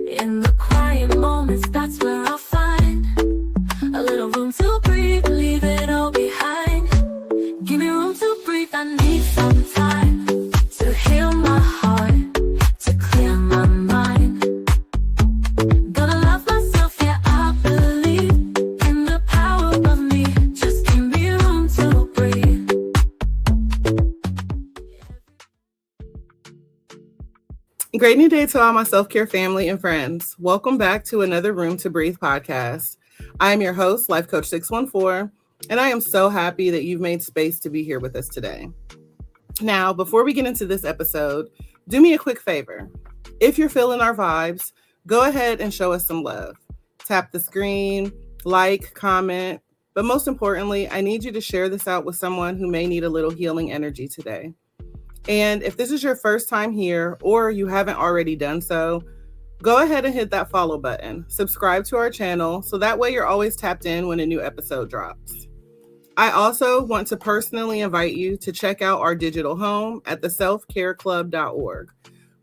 In the quiet moments, that's where I'll find a little room to breathe, leave it all behind. Give me room to breathe, I need some time to heal my heart, to clear my mind. Gonna love myself, yeah, I believe in the power of me. Just give me room to breathe. Great new day to all my self-care family and friends. Welcome back to another Room to Breathe podcast. I am your host, Life Coach 614, and I am so happy that you've made space to be here with us today. Now, before we get into this episode, do me a quick favor. If you're feeling our vibes, go ahead and show us some love. Tap the screen, like, comment, but most importantly, I need you to share this out with someone who may need a little healing energy today. And if this is your first time here or you haven't already done so, go ahead and hit that follow button. Subscribe to our channel so that way you're always tapped in when a new episode drops. I also want to personally invite you to check out our digital home at theselfcareclub.org,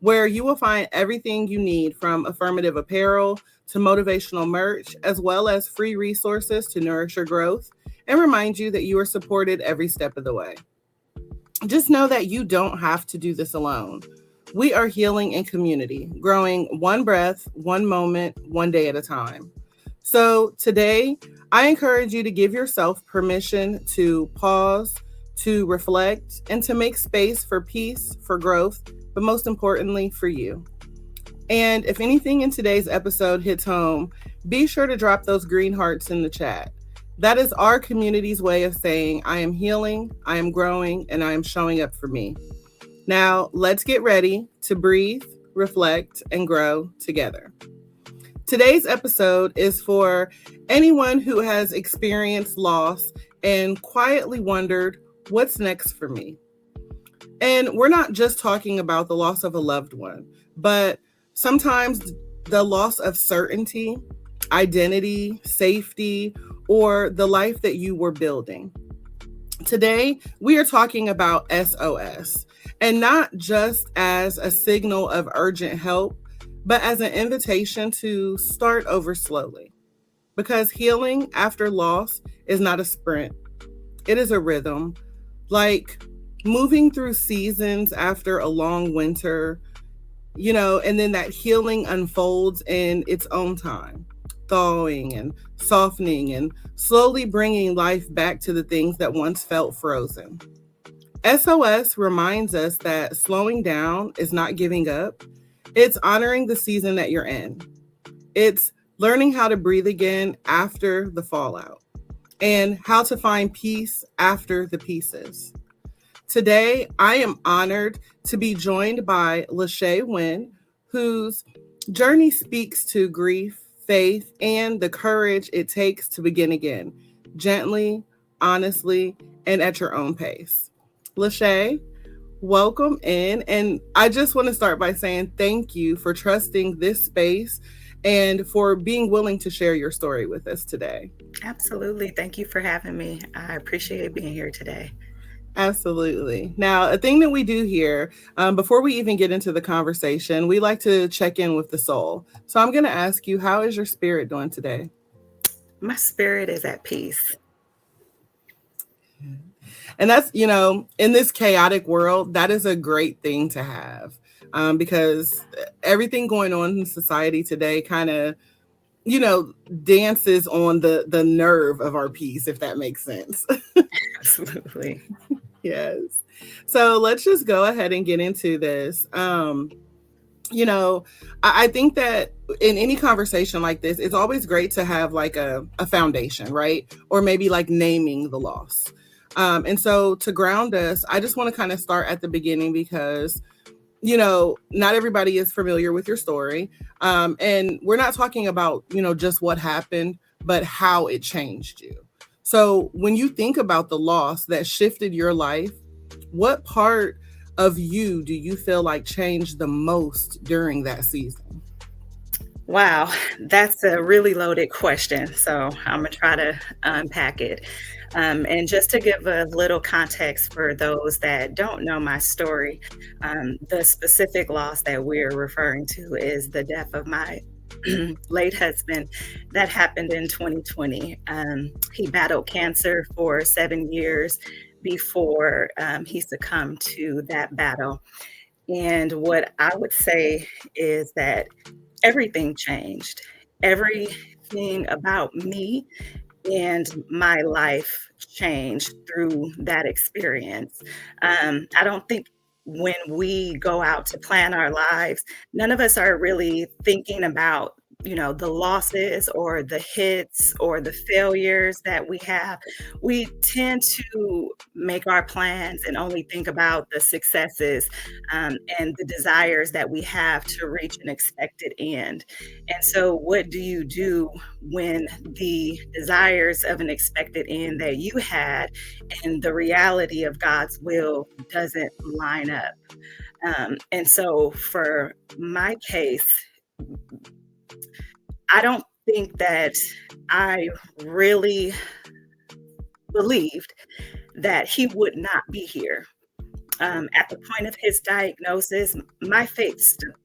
where you will find everything you need from affirmative apparel to motivational merch, as well as free resources to nourish your growth and remind you that you are supported every step of the way. Just know that you don't have to do this alone. We are healing in community, growing one breath, one moment, one day at a time. So today, I encourage you to give yourself permission to pause, to reflect, and to make space for peace, for growth, but most importantly, for you. And if anything in today's episode hits home, be sure to drop those green hearts in the chat. That is our community's way of saying, I am healing, I am growing, and I am showing up for me. Now, let's get ready to breathe, reflect, and grow together. Today's episode is for anyone who has experienced loss and quietly wondered, what's next for me? And we're not just talking about the loss of a loved one, but sometimes the loss of certainty, identity, safety, or the life that you were building. Today, we are talking about S.O.S, and not just as a signal of urgent help, but as an invitation to start over slowly. Because healing after loss is not a sprint. It is a rhythm, like moving through seasons after a long winter, and then that healing unfolds in its own time, thawing and softening and slowly bringing life back to the things that once felt frozen. S.O.S reminds us that slowing down is not giving up. It's honoring the season that you're in. It's learning how to breathe again after the fallout and how to find peace after the pieces. Today, I am honored to be joined by LaShaye Wynn, whose journey speaks to grief, faith, and the courage it takes to begin again, gently, honestly, and at your own pace. LaShaye, welcome in. And I just want to start by saying thank you for trusting this space and for being willing to share your story with us today. Absolutely. Thank you for having me. I appreciate being here today. Absolutely. Now, a thing that we do here, before we even get into the conversation, we like to check in with the soul. So I'm going to ask you, how is your spirit doing today? My spirit is at peace. And that's, in this chaotic world, that is a great thing to have, because everything going on in society today kind of, dances on the nerve of our peace, if that makes sense. Absolutely. Yes. So let's just go ahead and get into this. I think that in any conversation like this, it's always great to have like a foundation, right? Or maybe like naming the loss. And so to ground us, I just want to kind of start at the beginning because, not everybody is familiar with your story. And we're not talking about, just what happened, but how it changed you. So when you think about the loss that shifted your life, what part of you do you feel like changed the most during that season? Wow, that's a really loaded question. So I'm going to try to unpack it. And just to give a little context for those that don't know my story, the specific loss that we're referring to is the death of my late husband. That happened in 2020. He battled cancer for 7 years before he succumbed to that battle. And what I would say is that everything changed. Everything about me and my life changed through that experience. I don't think when we go out to plan our lives, none of us are really thinking about, the losses or the hits or the failures that we have. We tend to make our plans and only think about the successes, and the desires that we have to reach an expected end. And so, what do you do when the desires of an expected end that you had and the reality of God's will doesn't line up? And so, for my case, I don't think that I really believed that he would not be here. At the point of his diagnosis, my faith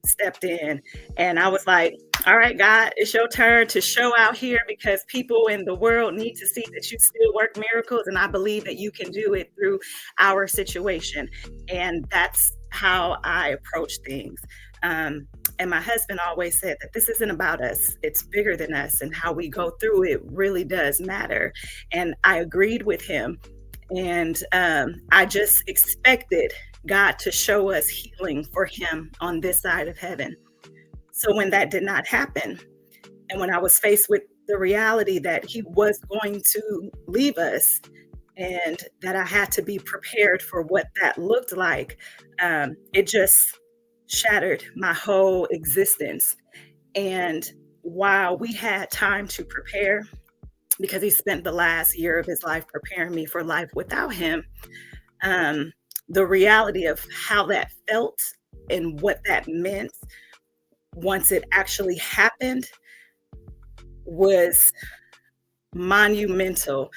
stepped in, and I was like, all right, God, it's your turn to show out here because people in the world need to see that you still work miracles. And I believe that you can do it through our situation. And that's how I approach things. And my husband always said that this isn't about us, it's bigger than us, and how we go through it really does matter. And I agreed with him. And I just expected God to show us healing for him on this side of heaven. So when that did not happen, and when I was faced with the reality that he was going to leave us and that I had to be prepared for what that looked like, it just shattered my whole existence. And while we had time to prepare, because he spent the last year of his life preparing me for life without him, the reality of how that felt and what that meant once it actually happened was monumental.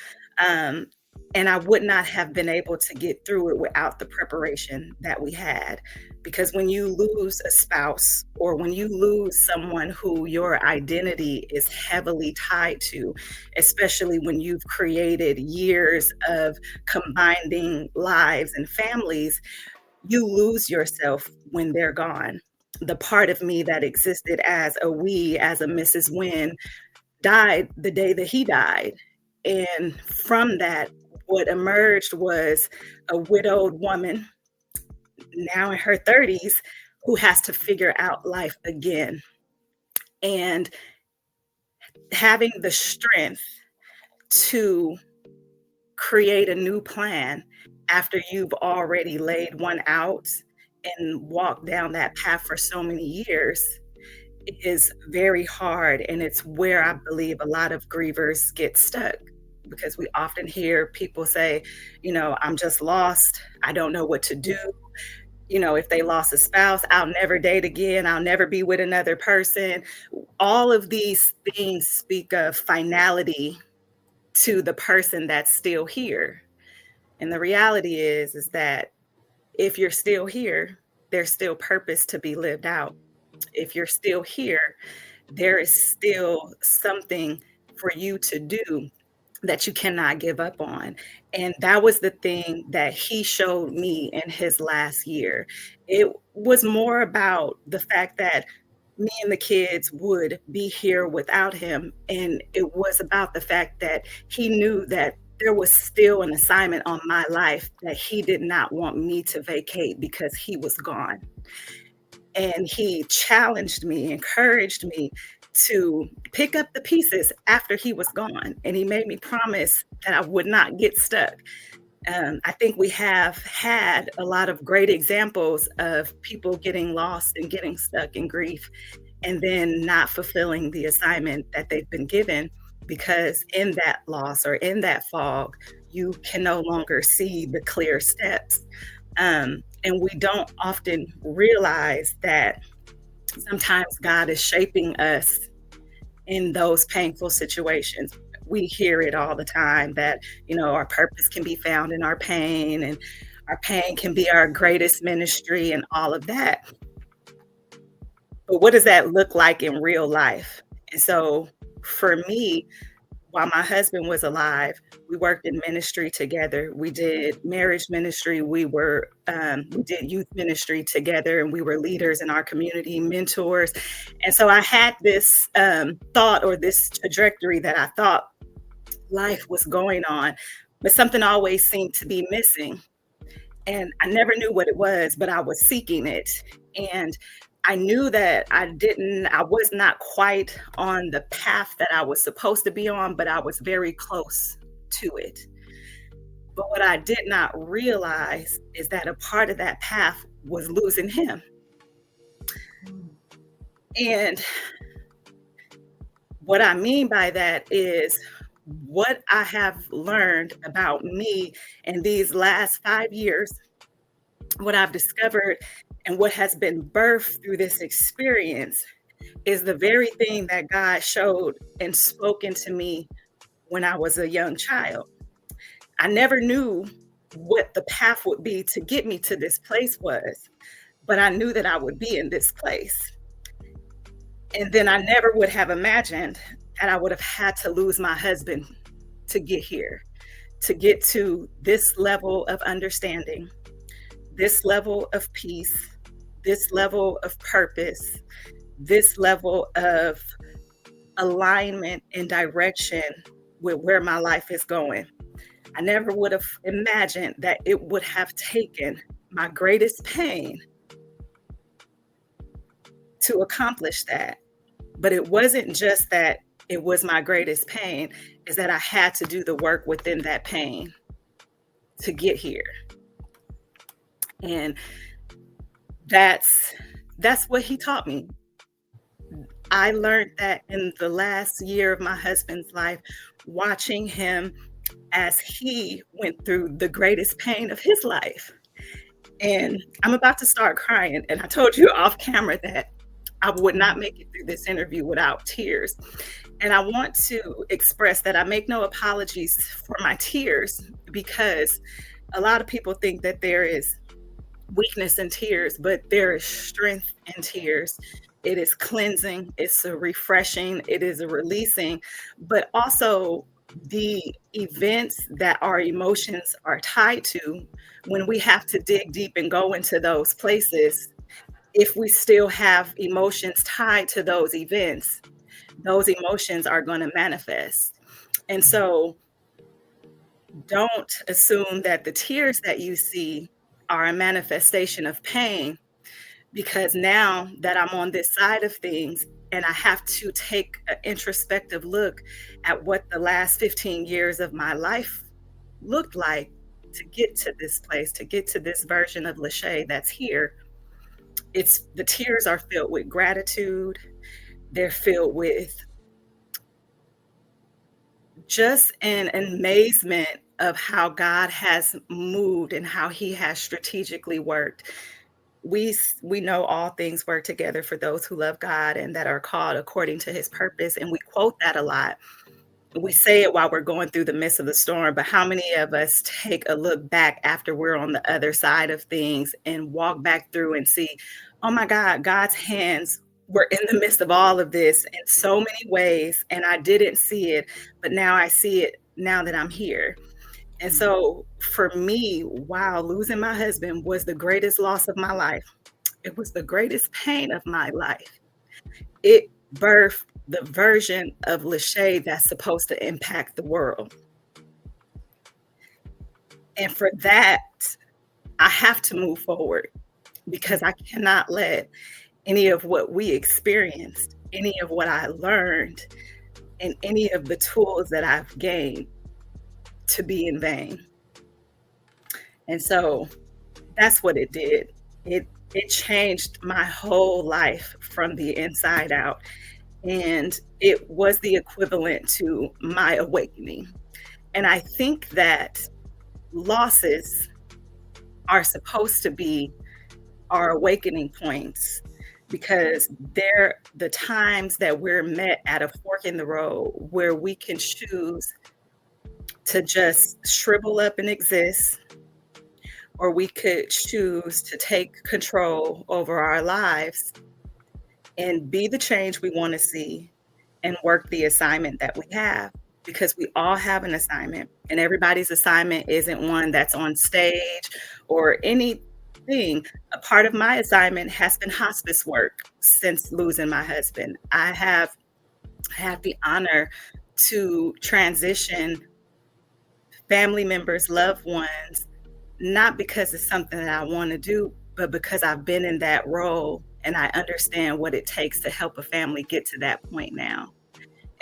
And I would not have been able to get through it without the preparation that we had. Because when you lose a spouse or when you lose someone who your identity is heavily tied to, especially when you've created years of combining lives and families, you lose yourself when they're gone. The part of me that existed as a Mrs. Wynn, died the day that he died. And from that, what emerged was a widowed woman, now in her 30s, who has to figure out life again. And having the strength to create a new plan after you've already laid one out and walked down that path for so many years is very hard. And it's where I believe a lot of grievers get stuck, because we often hear people say, I'm just lost. I don't know what to do. If they lost a spouse, I'll never date again. I'll never be with another person. All of these things speak of finality to the person that's still here. And the reality is that if you're still here, there's still purpose to be lived out. If you're still here, there is still something for you to do that you cannot give up on. And that was the thing that he showed me in his last year. It was more about the fact that me and the kids would be here without him. And it was about the fact that he knew that there was still an assignment on my life that he did not want me to vacate because he was gone. And he challenged me, encouraged me to pick up the pieces after he was gone. And he made me promise that I would not get stuck. I think we have had a lot of great examples of people getting lost and getting stuck in grief and then not fulfilling the assignment that they've been given, because in that loss or in that fog, you can no longer see the clear steps. And we don't often realize that sometimes God is shaping us in those painful situations. We hear it all the time that, our purpose can be found in our pain, and our pain can be our greatest ministry and all of that. But what does that look like in real life? And so for me, while my husband was alive, we worked in ministry together. We did marriage ministry. We did youth ministry together, and we were leaders in our community, mentors. And so I had this thought, or this trajectory, that I thought life was going on, but something always seemed to be missing. And I never knew what it was, but I was seeking it. And I knew that I was not quite on the path that I was supposed to be on, but I was very close to it. But what I did not realize is that a part of that path was losing him. And what I mean by that is, what I have learned about me in these last 5 years, what I've discovered and what has been birthed through this experience, is the very thing that God showed and spoken to me when I was a young child. I never knew what the path would be to get me to this place was, but I knew that I would be in this place. And then I never would have imagined that I would have had to lose my husband to get here, to get to this level of understanding, this level of peace, this level of purpose, this level of alignment and direction with where my life is going. I never would have imagined that it would have taken my greatest pain to accomplish that. But it wasn't just that it was my greatest pain, is that I had to do the work within that pain to get here. And that's what he taught me. I learned that in the last year of my husband's life, watching him as he went through the greatest pain of his life. And I'm about to start crying. And I told you off camera that I would not make it through this interview without tears. And I want to express that I make no apologies for my tears, because a lot of people think that there is weakness in tears, but there is strength in tears. It is cleansing, it's a refreshing, it is a releasing, but also the events that our emotions are tied to, when we have to dig deep and go into those places, if we still have emotions tied to those events, those emotions are going to manifest. And so don't assume that the tears that you see are a manifestation of pain, because now that I'm on this side of things and I have to take an introspective look at what the last 15 years of my life looked like to get to this place, to get to this version of LaShaye that's here. The tears are filled with gratitude. They're filled with just an amazement of how God has moved and how he has strategically worked. We know all things work together for those who love God and that are called according to his purpose. And we quote that a lot. We say it while we're going through the midst of the storm, but how many of us take a look back after we're on the other side of things and walk back through and see, oh my God, God's hands were in the midst of all of this in so many ways, and I didn't see it, but now I see it now that I'm here. And so for me, wow, losing my husband was the greatest loss of my life. It was the greatest pain of my life. It birthed the version of LaShaye that's supposed to impact the world. And for that, I have to move forward, because I cannot let any of what we experienced, any of what I learned, and any of the tools that I've gained to be in vain. And so that's what it did. It changed my whole life from the inside out. And it was the equivalent to my awakening. And I think that losses are supposed to be our awakening points, because they're the times that we're met at a fork in the road where we can choose to just shrivel up and exist, or we could choose to take control over our lives and be the change we want to see and work the assignment that we have, because we all have an assignment, and everybody's assignment isn't one that's on stage or anything. A part of my assignment has been hospice work since losing my husband. I have had the honor to transition family members, loved ones, not because it's something that I want to do, but because I've been in that role and I understand what it takes to help a family get to that point now.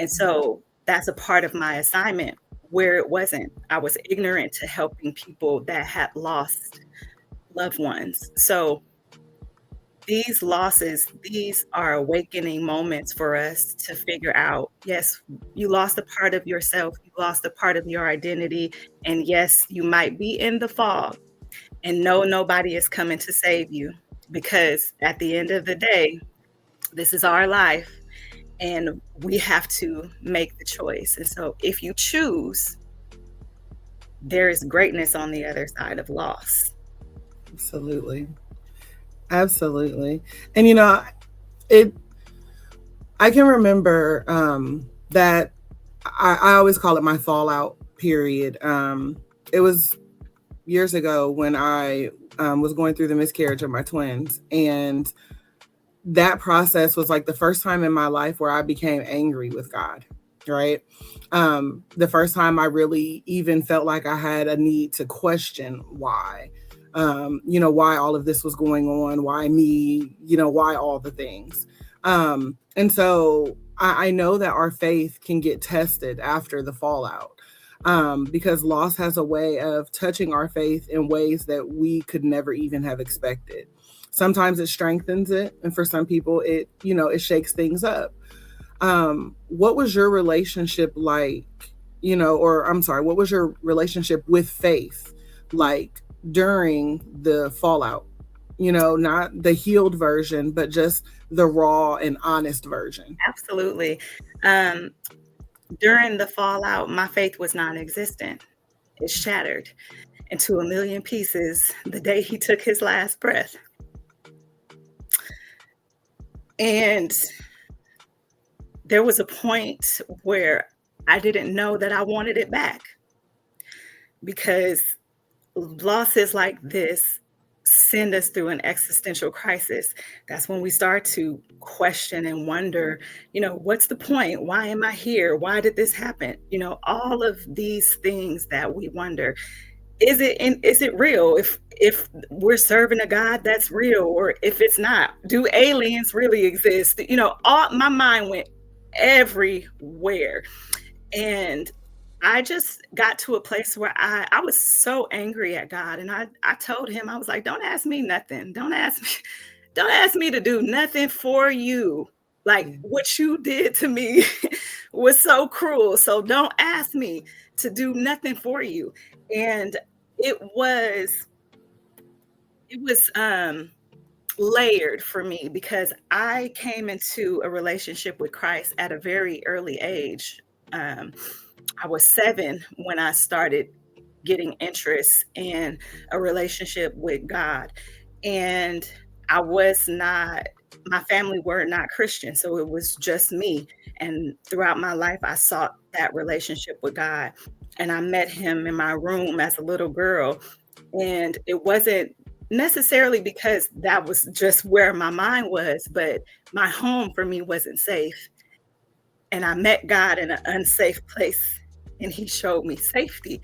And so that's a part of my assignment where it wasn't. I was ignorant to helping people that had lost loved ones. So these losses, these are awakening moments for us to figure out, yes, you lost a part of yourself, you lost a part of your identity, and yes, you might be in the fog, and no, nobody is coming to save you, because at the end of the day, this is our life and we have to make the choice. And so if you choose, there is greatness on the other side of loss. Absolutely. Absolutely. And you know, I can remember that I always call it my fallout period. It was years ago when I was going through the miscarriage of my twins, and that process was like the first time in my life where I became angry with God, right? The first time I really even felt like I had a need to question why. Why all of this was going on, why me, why all the things. And so I know that our faith can get tested after the fallout, because loss has a way of touching our faith in ways that we could never even have expected. Sometimes it strengthens it, and for some people, it shakes things up. What was your relationship like, what was your relationship with faith like during the fallout? Not the healed version, but just the raw and honest version. Absolutely. During the fallout, my faith was non-existent. It shattered into a million pieces the day he took his last breath. And there was a point where I didn't know that I wanted it back, because losses like this send us through an existential crisis. That's when we start to question and wonder, what's the point? Why am I here? Why did this happen? All of these things that we wonder. Is it real? If we're serving a God that's real, or if it's not, do aliens really exist? All my mind went everywhere. And I just got to a place where I was so angry at God. And I told him, I was like, don't ask me nothing. Don't ask me to do nothing for you. Like, what you did to me was so cruel. So don't ask me to do nothing for you. And it was layered for me, because I came into a relationship with Christ at a very early age. I was 7 when I started getting interest in a relationship with God. And my family were not Christian, so it was just me. And throughout my life, I sought that relationship with God. And I met him in my room as a little girl. And it wasn't necessarily because that was just where my mind was, but my home for me wasn't safe. And I met God in an unsafe place, and he showed me safety.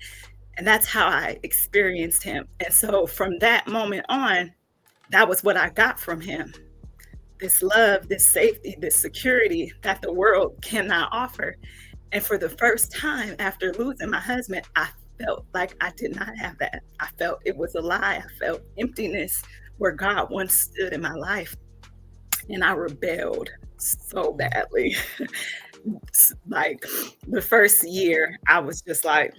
And that's how I experienced him. And so from that moment on, that was what I got from him. This love, this safety, this security that the world cannot offer. And for the first time after losing my husband, I felt like I did not have that. I felt it was a lie. I felt emptiness where God once stood in my life. And I rebelled so badly. Like the first year, I was just like,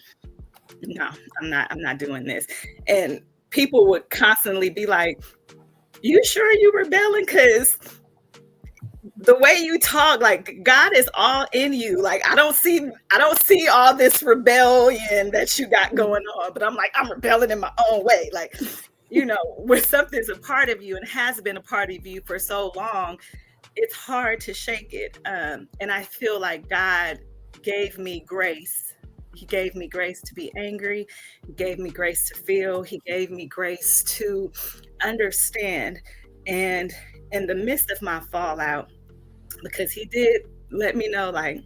no, I'm not doing this. And people would constantly be like, you sure you rebelling? Because the way you talk, like, God is all in you. Like, I don't see all this rebellion that you got going on, but I'm like, I'm rebelling in my own way. Like, where something's a part of you and has been a part of you for so long, it's hard to shake it. And I feel like God gave me grace. He gave me grace to be angry. He gave me grace to feel. He gave me grace to understand. And in the midst of my fallout, because he did let me know, like,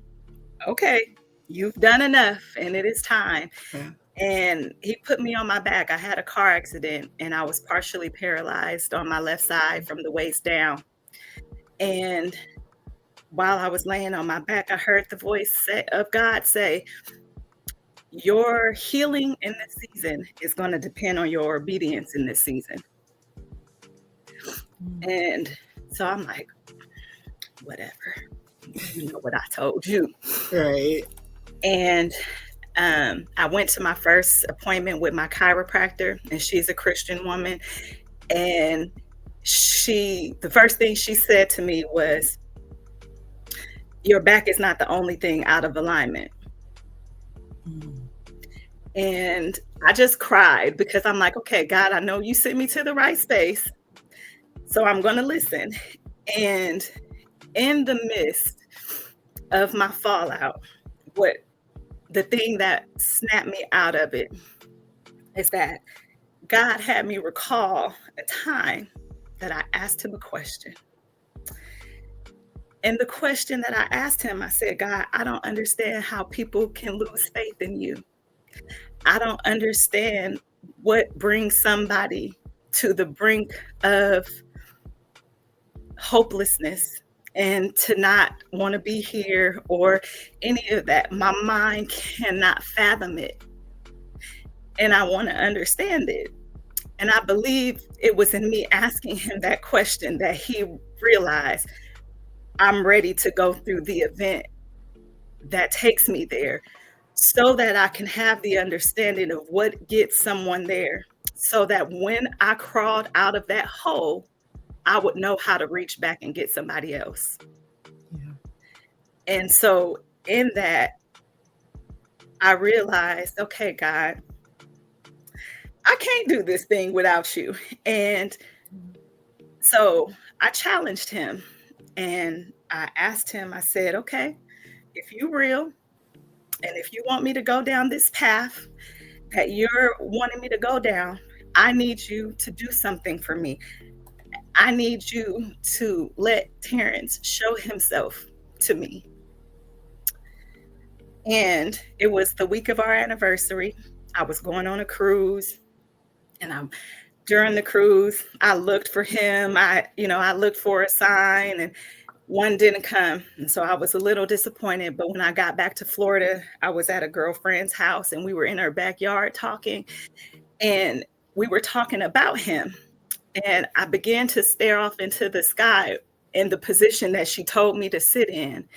okay, you've done enough and it is time. Yeah. And he put me on my back. I had a car accident and I was partially paralyzed on my left side from the waist down. And while I was laying on my back, I heard the voice of God say, your healing in this season is going to depend on your obedience in this season. And so I'm like, whatever. You know what I told you. Right. And I went to my first appointment with my chiropractor, and she's a Christian woman. And the first thing she said to me was, your back is not the only thing out of alignment. And I just cried because I'm like, okay, God, I know you sent me to the right space, so I'm going to listen. And in the midst of my fallout, the thing that snapped me out of it is that God had me recall a time that I asked him a question. And the question that I asked him, I said, God, I don't understand how people can lose faith in you. I don't understand what brings somebody to the brink of hopelessness and to not want to be here or any of that. My mind cannot fathom it. And I want to understand it. And I believe it was in me asking him that question that he realized I'm ready to go through the event that takes me there so that I can have the understanding of what gets someone there, so that when I crawled out of that hole, I would know how to reach back and get somebody else. Yeah. And so in that, I realized, okay, God, I can't do this thing without you. And so I challenged him and I asked him, I said, okay, if you're real and if you want me to go down this path that you're wanting me to go down, I need you to do something for me. I need you to let Terrence show himself to me. And it was the week of our anniversary. I was going on a cruise, and during the cruise, I looked for him. I looked for a sign, and one didn't come. And so I was a little disappointed. But when I got back to Florida, I was at a girlfriend's house and we were in her backyard talking, and we were talking about him. And I began to stare off into the sky in the position that she told me to sit in.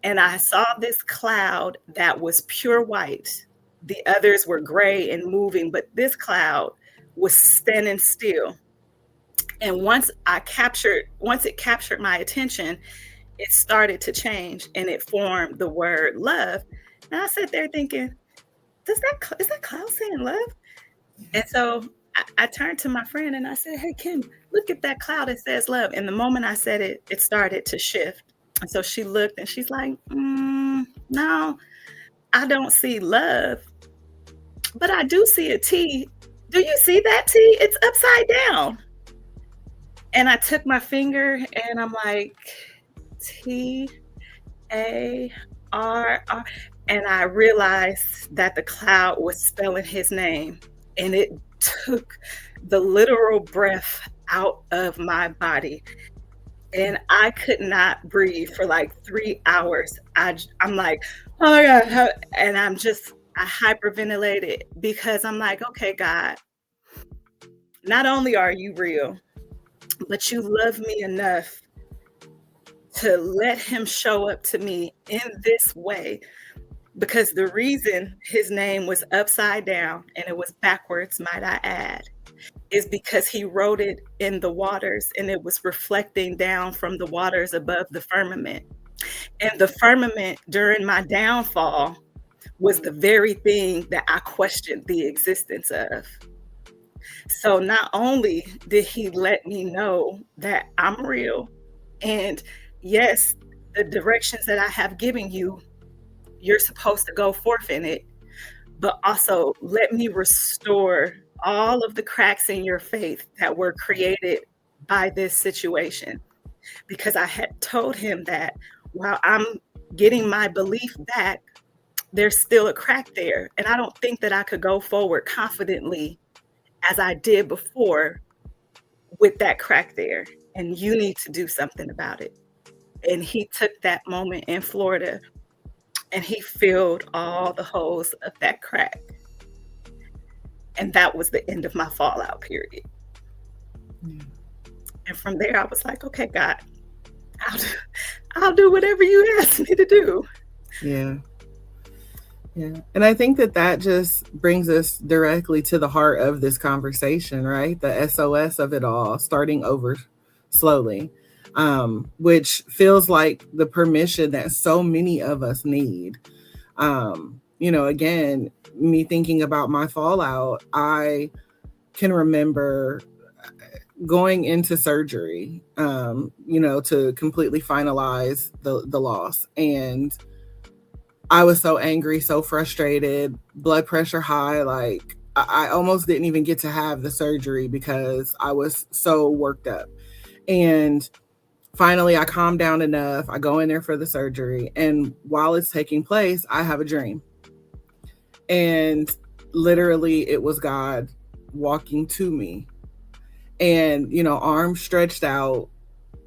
And I saw this cloud that was pure white. The others were gray and moving, but this cloud was standing still. And once it captured my attention, it started to change and it formed the word love. And I sat there thinking, is that cloud saying love? And so I turned to my friend and I said, hey, Kim, look at that cloud. It says love. And the moment I said it, it started to shift. And so she looked and she's like, no, I don't see love, but I do see a T. Do you see that T? It's upside down. And I took my finger and I'm like, T-A-R-R. And I realized that the cloud was spelling his name. And it took the literal breath out of my body. And I could not breathe for like 3 hours. I'm like, oh my God. And I hyperventilated because I'm like, okay, God, not only are you real, but you love me enough to let him show up to me in this way. Because the reason his name was upside down, and it was backwards, might I add, is because he wrote it in the waters and it was reflecting down from the waters above the firmament. And the firmament during my downfall was the very thing that I questioned the existence of. So not only did he let me know that I'm real, And yes, the directions that I have given you, you're supposed to go forth in it, but also let me restore all of the cracks in your faith that were created by this situation. Because I had told him that while I'm getting my belief back, there's still a crack there. And I don't think that I could go forward confidently as I did before with that crack there. And you need to do something about it. And he took that moment in Florida and he filled all the holes of that crack. And that was the end of my fallout period. Yeah. And from there, I was like, okay, God, I'll do whatever you ask me to do. Yeah. Yeah. And I think that just brings us directly to the heart of this conversation, right? The SOS of it all, starting over slowly, which feels like the permission that so many of us need. Again, me thinking about my fallout, I can remember going into surgery, to completely finalize the loss. And I was so angry, so frustrated, blood pressure high. Like I almost didn't even get to have the surgery because I was so worked up. And finally, I calmed down enough. I go in there for the surgery. And while it's taking place, I have a dream. And literally, it was God walking to me and, arms stretched out.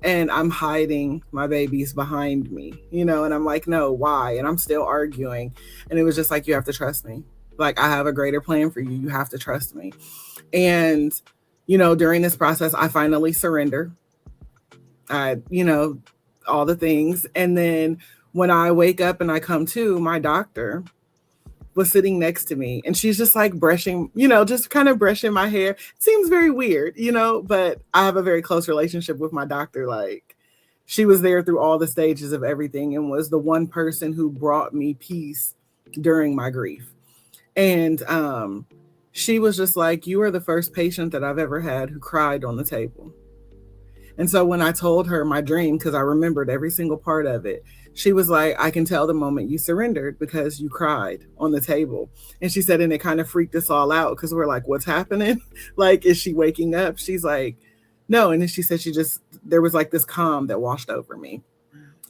And I'm hiding my babies behind me, and I'm like, no, why? And I'm still arguing. And it was just like, you have to trust me. Like, I have a greater plan for you. You have to trust me. And, during this process, I finally surrender. All the things. And then when I wake up and I come to, my doctor was sitting next to me and she's just like brushing, just kind of brushing my hair. It seems very weird, but I have a very close relationship with my doctor. Like, she was there through all the stages of everything and was the one person who brought me peace during my grief. And she was just like, you are the first patient that I've ever had who cried on the table. And so when I told her my dream, because I remembered every single part of it, she was like, I can tell the moment you surrendered because you cried on the table. And she said, and it kind of freaked us all out because we're like, what's happening? Like, is she waking up? She's like, no. And then she said, there was like this calm that washed over me.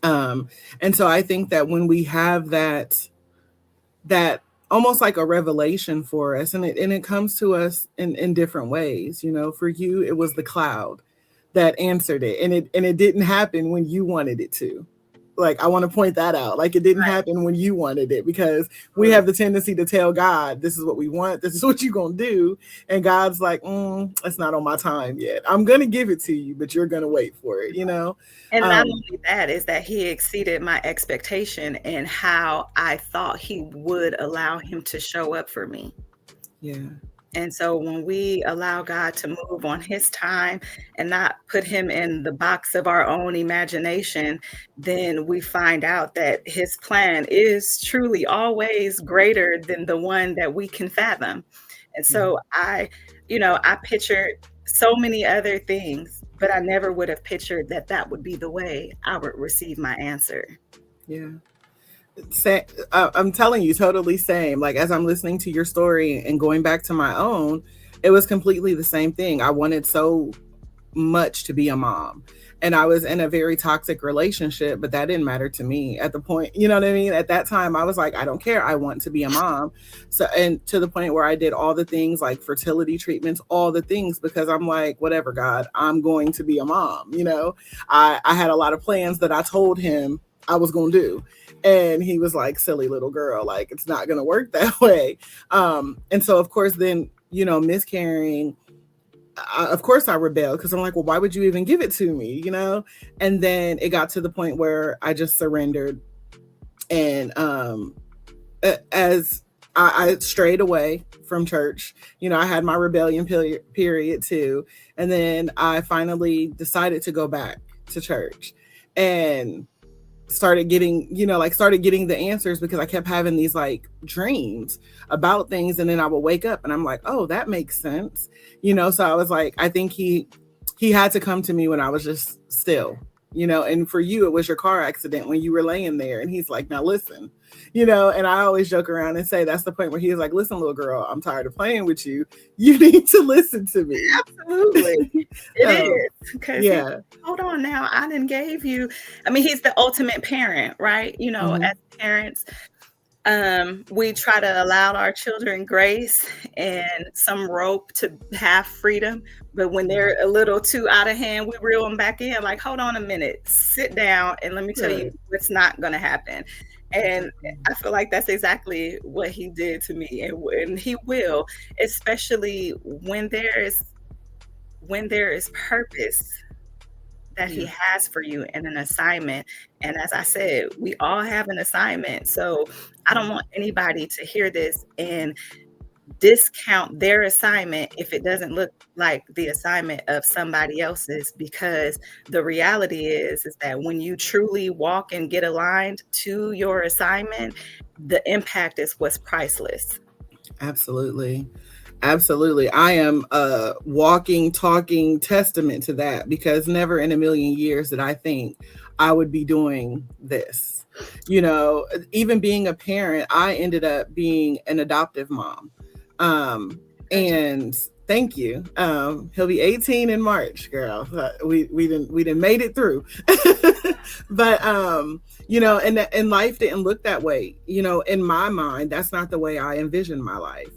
And so I think that when we have that almost like a revelation for us, and it comes to us in different ways, for you, it was the cloud that answered it. And it didn't happen when you wanted it to. Like, I want to point that out. Like, it didn't happen when you wanted it, because we have the tendency to tell God, this is what we want. This is what you're going to do. And God's like, it's not on my time yet. I'm going to give it to you, but you're going to wait for it, And not only that, is that he exceeded my expectation in how I thought he would allow him to show up for me. Yeah. And so when we allow God to move on his time and not put him in the box of our own imagination, then we find out that his plan is truly always greater than the one that we can fathom. And so I pictured so many other things, but I never would have pictured that would be the way I would receive my answer. Yeah. I'm telling you, totally same. Like, as I'm listening to your story and going back to my own, it was completely the same thing. I wanted so much to be a mom, and I was in a very toxic relationship, but that didn't matter to me at the point, you know what I mean? At that time, I was like, I don't care. I want to be a mom. So, and to the point where I did all the things like fertility treatments, all the things, because I'm like, whatever, God, I'm going to be a mom. I had a lot of plans that I told him I was going to do. And he was like, silly little girl, like, it's not going to work that way. And so, of course, then, miscarrying, of course I rebelled, because I'm like, well, why would you even give it to me? And then it got to the point where I just surrendered. And as I strayed away from church, I had my rebellion period too. And then I finally decided to go back to church and started getting the answers, because I kept having these like dreams about things. And then I would wake up and I'm like, oh, that makes sense. So I was like, I think he had to come to me when I was just still, and for you, it was your car accident when you were laying there. And he's like, now listen, and I always joke around and say that's the point where he was like, listen, little girl, I'm tired of playing with you. You need to listen to me. Absolutely. It is. Because yeah. hold on now, I didn't gave you, I mean, he's the ultimate parent, right? As parents, we try to allow our children grace and some rope to have freedom. But when they're a little too out of hand, we reel them back in like, hold on a minute, sit down and let me tell you what's not going to happen. And I feel like that's exactly what he did to me. And he will, especially when there is purpose that he has for you and an assignment. And as I said, we all have an assignment. So I don't want anybody to hear this and discount their assignment if it doesn't look like the assignment of somebody else's, because the reality is that when you truly walk and get aligned to your assignment, the impact is what's priceless. Absolutely. Absolutely. I am a walking, talking testament to that, because never in a million years did I think I would be doing this. Even being a parent, I ended up being an adoptive mom. And thank you. He'll be 18 in March, girl. We didn't made it through. But and life didn't look that way. In my mind, that's not the way I envisioned my life.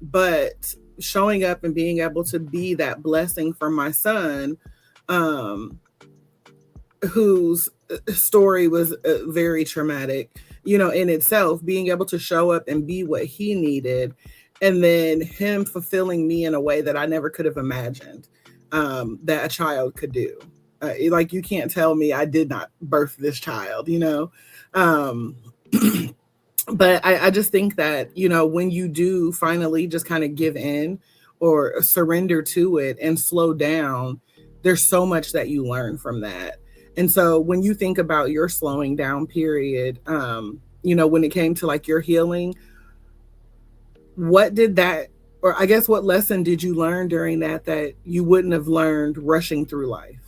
But showing up and being able to be that blessing for my son, whose story was very traumatic, in itself, being able to show up and be what he needed, and then him fulfilling me in a way that I never could have imagined that a child could do. Like, you can't tell me I did not birth this child, But I just think that, when you do finally just kind of give in or surrender to it and slow down, there's so much that you learn from that. And so when you think about your slowing down period, when it came to like your healing, what did that, or I guess what lesson did you learn during that you wouldn't have learned rushing through life?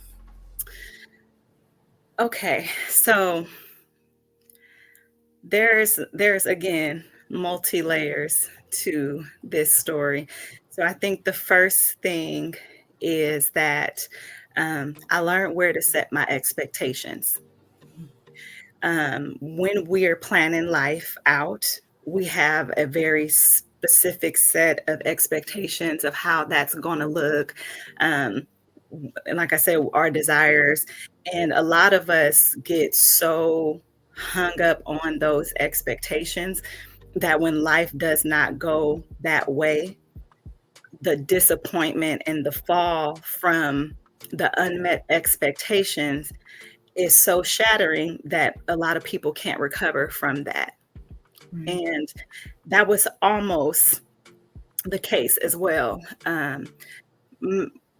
Okay, so there's again multi-layers to this story. So I think the first thing is that I learned where to set my expectations. When we're planning life out, we have a very specific set of expectations of how that's going to look. And like I said, our desires. And a lot of us get so hung up on those expectations that when life does not go that way, the disappointment and the fall from the unmet expectations is so shattering that a lot of people can't recover from that. And that was almost the case as well.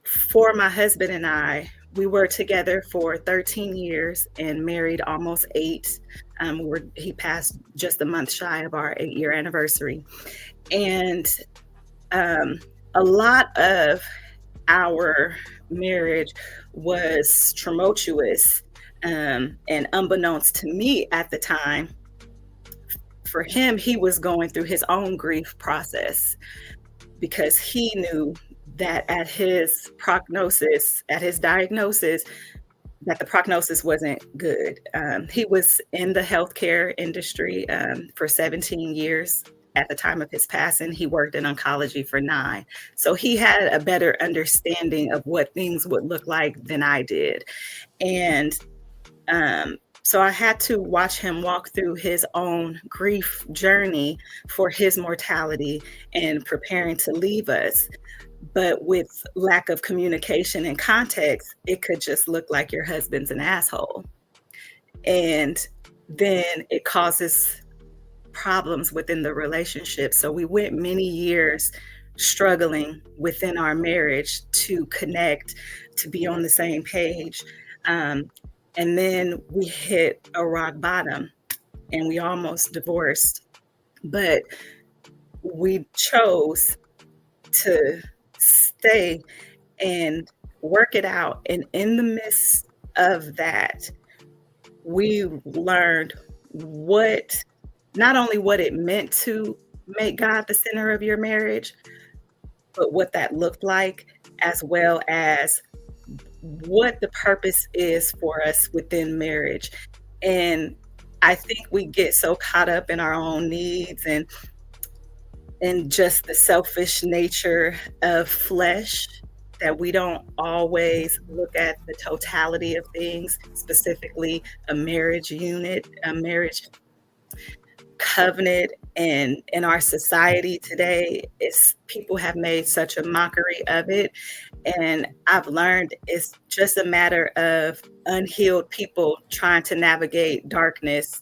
For my husband and I, we were together for 13 years and married almost 8. He passed just a month shy of our 8-year anniversary. And a lot of our marriage was tumultuous. And unbeknownst to me at the time, for him, he was going through his own grief process, because he knew that at his diagnosis, that the prognosis wasn't good. He was in the healthcare industry for 17 years. At the time of his passing, he worked in oncology for 9. So he had a better understanding of what things would look like than I did. And so I had to watch him walk through his own grief journey for his mortality and preparing to leave us. But with lack of communication and context, it could just look like your husband's an asshole. And then it causes problems within the relationship. So we went many years struggling within our marriage to connect, to be on the same page. And then we hit a rock bottom and we almost divorced. But we chose to stay and work it out. And in the midst of that, we learned not only what it meant to make God the center of your marriage, but what that looked like, as well as what the purpose is for us within marriage. And I think we get so caught up in our own needs and just the selfish nature of flesh that we don't always look at the totality of things, specifically a marriage unit, a marriage covenant. And in our society today, people have made such a mockery of it. And I've learned it's just a matter of unhealed people trying to navigate darkness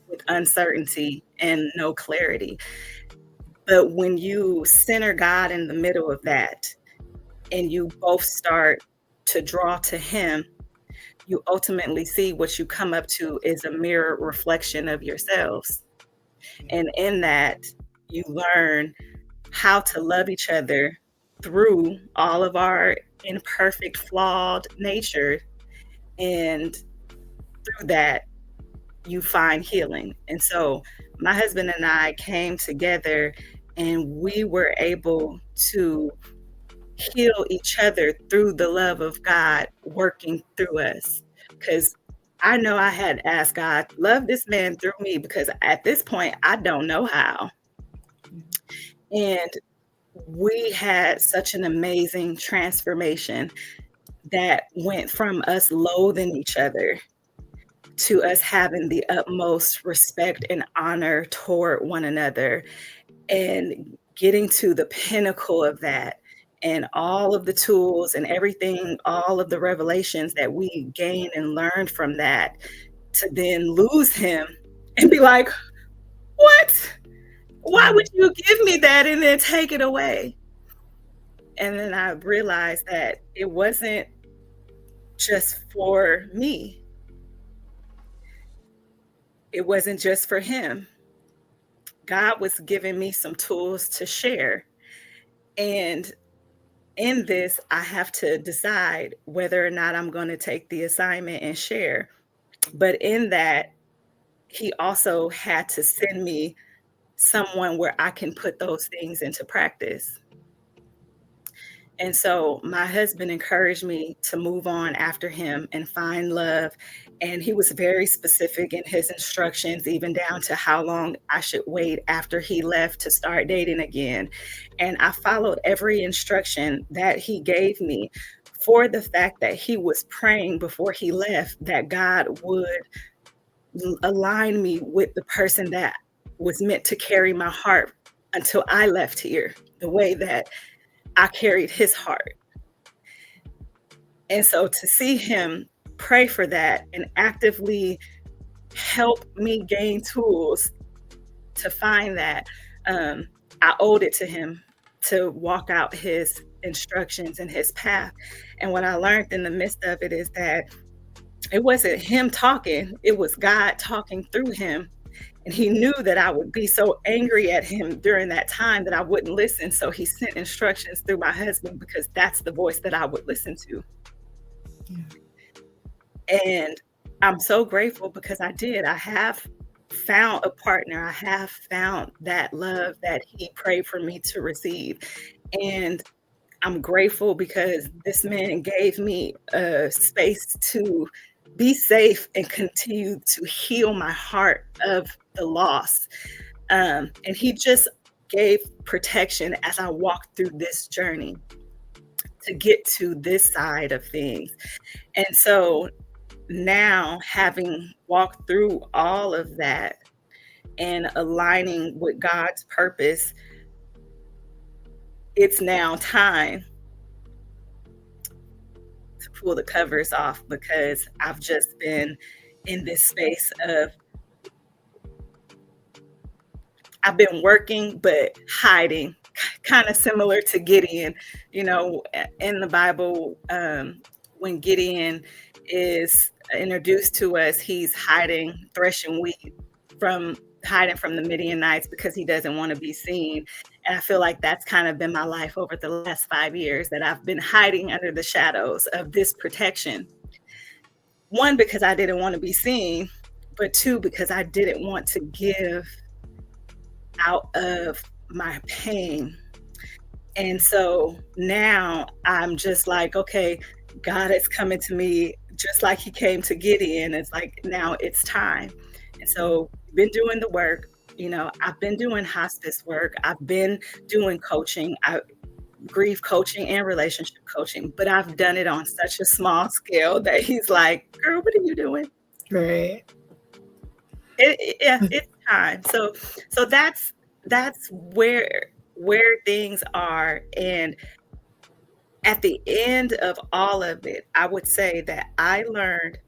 with uncertainty and no clarity. But when you center God in the middle of that and you both start to draw to Him, you ultimately see what you come up to is a mirror reflection of yourselves. And in that, you learn how to love each other through all of our imperfect, flawed nature. And through that, you find healing. And so my husband and I came together and we were able to heal each other through the love of God working through us. Because I know I had asked God, love this man through me, because at this point, I don't know how. And we had such an amazing transformation that went from us loathing each other to us having the utmost respect and honor toward one another, and getting to the pinnacle of that, and all of the tools and everything, all of the revelations that we gained and learned from that, to then lose him and be like, what? Why would you give me that and then take it away? And then I realized that it wasn't just for me. It wasn't just for him. God was giving me some tools to share. And in this, I have to decide whether or not I'm going to take the assignment and share. But in that, he also had to send me someone where I can put those things into practice. And so my husband encouraged me to move on after him and find love. And he was very specific in his instructions, even down to how long I should wait after he left to start dating again. And I followed every instruction that he gave me, for the fact that he was praying before he left that God would align me with the person that was meant to carry my heart until I left here, the way that I carried his heart. And so to see him pray for that and actively help me gain tools to find that, I owed it to him to walk out his instructions and his path. And what I learned in the midst of it is that it wasn't him talking, it was God talking through him. And he knew that I would be so angry at him during that time that I wouldn't listen. So he sent instructions through my husband, because that's the voice that I would listen to. Yeah. And I'm so grateful, because I did. I have found a partner. I have found that love that he prayed for me to receive. And I'm grateful because this man gave me a space to be safe and continue to heal my heart of the loss. And he just gave protection as I walked through this journey to get to this side of things. And so now, having walked through all of that and aligning with God's purpose, it's now time to pull the covers off, because I've just been in this space of, I've been working but hiding, kind of similar to Gideon. You know, in the Bible, when Gideon is introduced to us, he's hiding, threshing wheat, hiding from the Midianites because he doesn't want to be seen. And I feel like that's kind of been my life over the last 5 years, that I've been hiding under the shadows of this protection. one, because I didn't want to be seen, but two, because I didn't want to give out of my pain. And so now I'm just like, okay, God is coming to me just like he came to Gideon. It's like, now it's time. And so been doing the work. I've been doing hospice work. I've been doing coaching, grief coaching and relationship coaching, but I've done it on such a small scale that he's like, girl, what are you doing? Right. It's time. So that's where things are. And at the end of all of it, I would say that I learned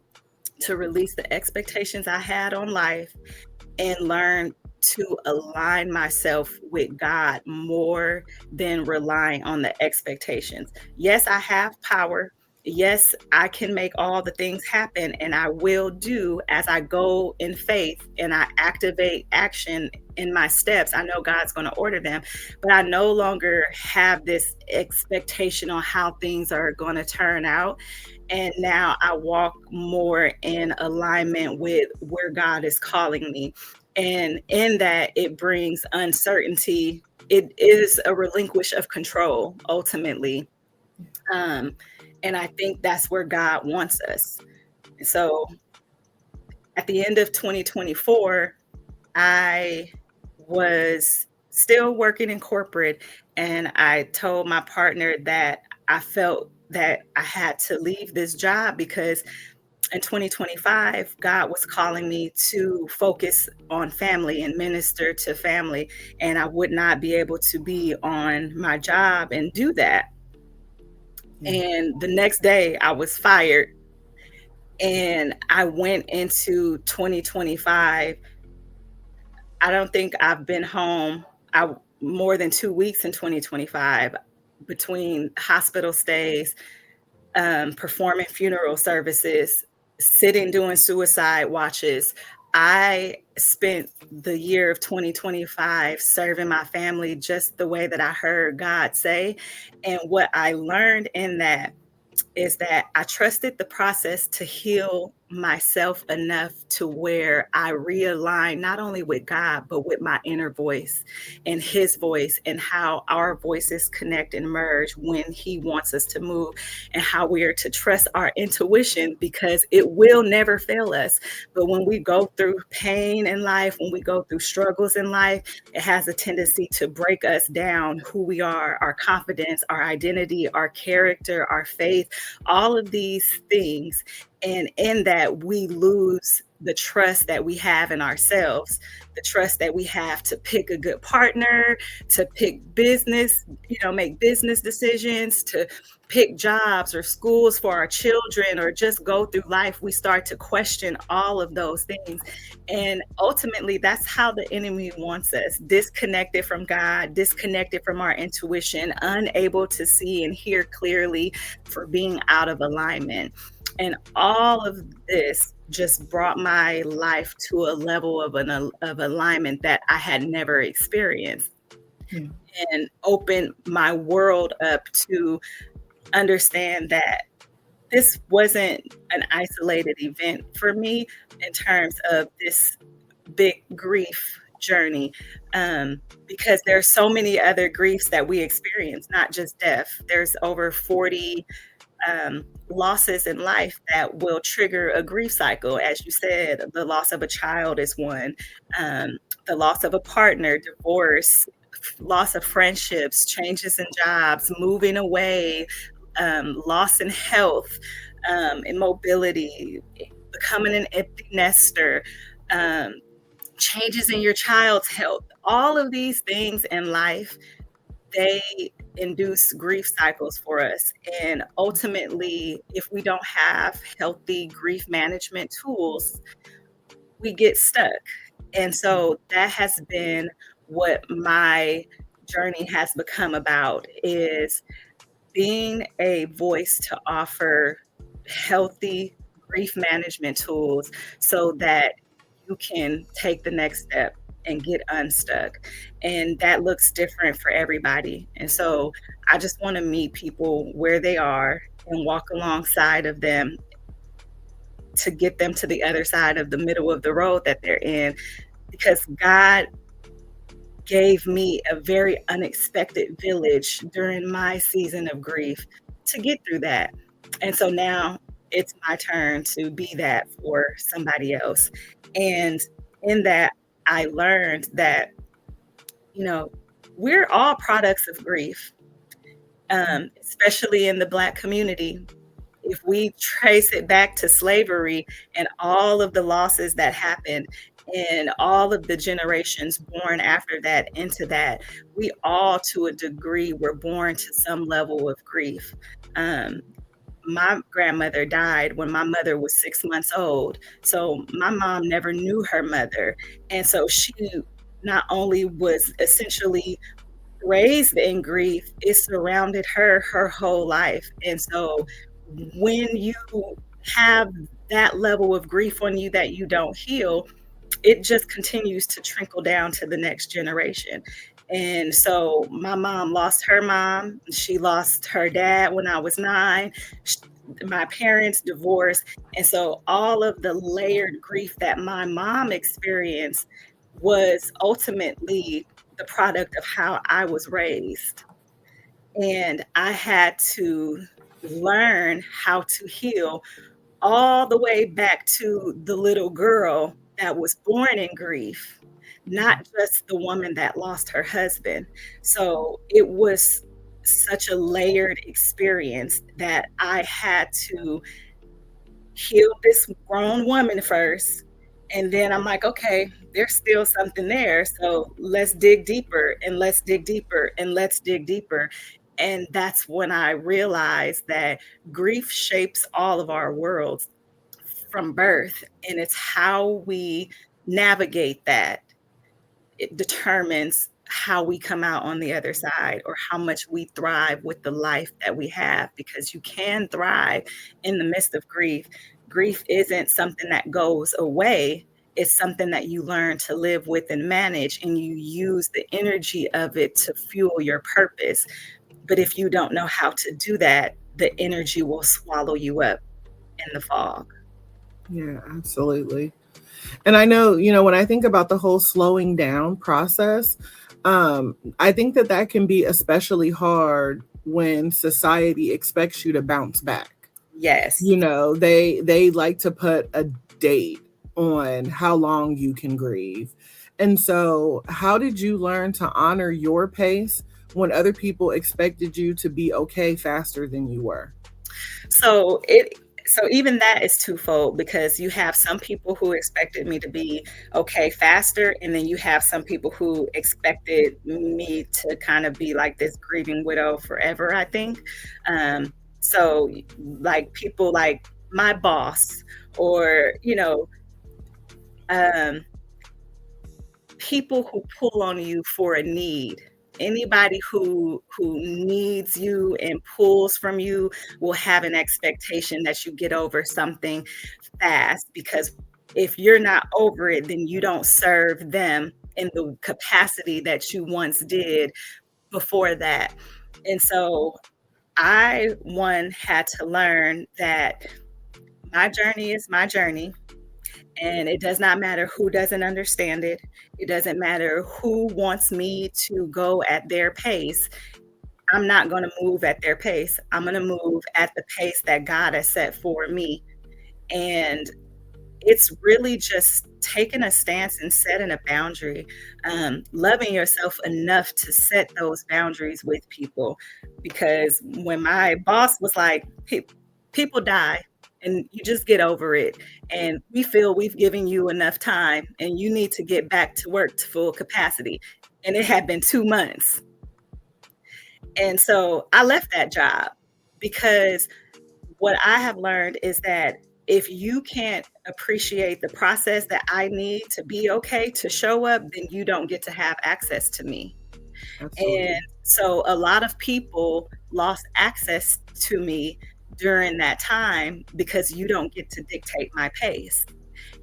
to release the expectations I had on life and learn to align myself with God more than relying on the expectations. Yes, I have power. Yes, I can make all the things happen, and I will do as I go in faith and I activate action in my steps. I know God's going to order them, but I no longer have this expectation on how things are going to turn out. And now I walk more in alignment with where God is calling me. And in that, it brings uncertainty. It is a relinquish of control, ultimately. And I think that's where God wants us. So at the end of 2024, I was still working in corporate, and I told my partner that I felt that I had to leave this job because in 2025, God was calling me to focus on family and minister to family, and I would not be able to be on my job and do that. And the next day I was fired, and I went into 2025. I don't think I've been home more than 2 weeks in 2025, between hospital stays, performing funeral services, sitting doing suicide watches. I spent the year of 2025 serving my family just the way that I heard God say. And what I learned in that is that I trusted the process to heal myself enough to where I realign not only with God, but with my inner voice and his voice, and how our voices connect and merge when he wants us to move, and how we are to trust our intuition because it will never fail us. But when we go through pain in life, when we go through struggles in life, it has a tendency to break us down, who we are, our confidence, our identity, our character, our faith, all of these things. And in that, we lose the trust that we have in ourselves, the trust that we have to pick a good partner, to pick business, make business decisions, to pick jobs or schools for our children, or just go through life. We start to question all of those things. And ultimately, that's how the enemy wants us: disconnected from God, disconnected from our intuition, unable to see and hear clearly for being out of alignment. And all of this just brought my life to a level of alignment that I had never experienced, and opened my world up to understand that this wasn't an isolated event for me in terms of this big grief journey, because there's so many other griefs that we experience, not just death. There's over 40 losses in life that will trigger a grief cycle. As you said, the loss of a child is one, the loss of a partner, divorce, loss of friendships, changes in jobs, moving away, loss in health, immobility, becoming an empty nester, changes in your child's health. All of these things in life, they induce grief cycles for us. And ultimately, if we don't have healthy grief management tools, we get stuck. And so that has been what my journey has become about, is being a voice to offer healthy grief management tools so that you can take the next step and get unstuck. And that looks different for everybody. And so I just want to meet people where they are and walk alongside of them to get them to the other side of the middle of the road that they're in, because God gave me a very unexpected village during my season of grief to get through that. And so now it's my turn to be that for somebody else. And in that, I learned that, you know, we're all products of grief, especially in the Black community. If we trace it back to slavery and all of the losses that happened and all of the generations born after that into that, we all, to a degree, were born to some level of grief. Um, my grandmother died when my mother was 6 months old. So my mom never knew her mother. And so she not only was essentially raised in grief, it surrounded her her whole life. And so when you have that level of grief on you that you don't heal, it just continues to trickle down to the next generation. And so my mom lost her mom. She lost her dad when I was 9. My parents divorced. And so all of the layered grief that my mom experienced was ultimately the product of how I was raised. And I had to learn how to heal all the way back to the little girl that was born in grief, not just the woman that lost her husband. So it was such a layered experience that I had to heal this grown woman first. And then I'm like, okay, there's still something there. So let's dig deeper and let's dig deeper and let's dig deeper. And that's when I realized that grief shapes all of our worlds from birth. And it's how we navigate that. It determines how we come out on the other side or how much we thrive with the life that we have, because you can thrive in the midst of grief. Grief isn't something that goes away. It's something that you learn to live with and manage, and you use the energy of it to fuel your purpose. But if you don't know how to do that, the energy will swallow you up in the fog. Yeah, absolutely. And I know, when I think about the whole slowing down process, I think that can be especially hard when society expects you to bounce back. Yes. They like to put a date on how long you can grieve. And so how did you learn to honor your pace when other people expected you to be okay faster than you were? So even that is twofold, because you have some people who expected me to be okay faster, and then you have some people who expected me to kind of be like this grieving widow forever, I think. So like people like my boss, or people who pull on you for a need. Anybody who needs you and pulls from you will have an expectation that you get over something fast, because if you're not over it, then you don't serve them in the capacity that you once did before that. And so I had to learn that my journey is my journey. And it does not matter who doesn't understand it. It doesn't matter who wants me to go at their pace. I'm not going to move at their pace. I'm going to move at the pace that God has set for me. And it's really just taking a stance and setting a boundary, loving yourself enough to set those boundaries with people. Because when my boss was like, people die, and you just get over it. And we feel we've given you enough time and you need to get back to work to full capacity. And it had been 2 months. And so I left that job, because what I have learned is that if you can't appreciate the process that I need to be okay to show up, then you don't get to have access to me. Absolutely. And so a lot of people lost access to me during that time, because you don't get to dictate my pace.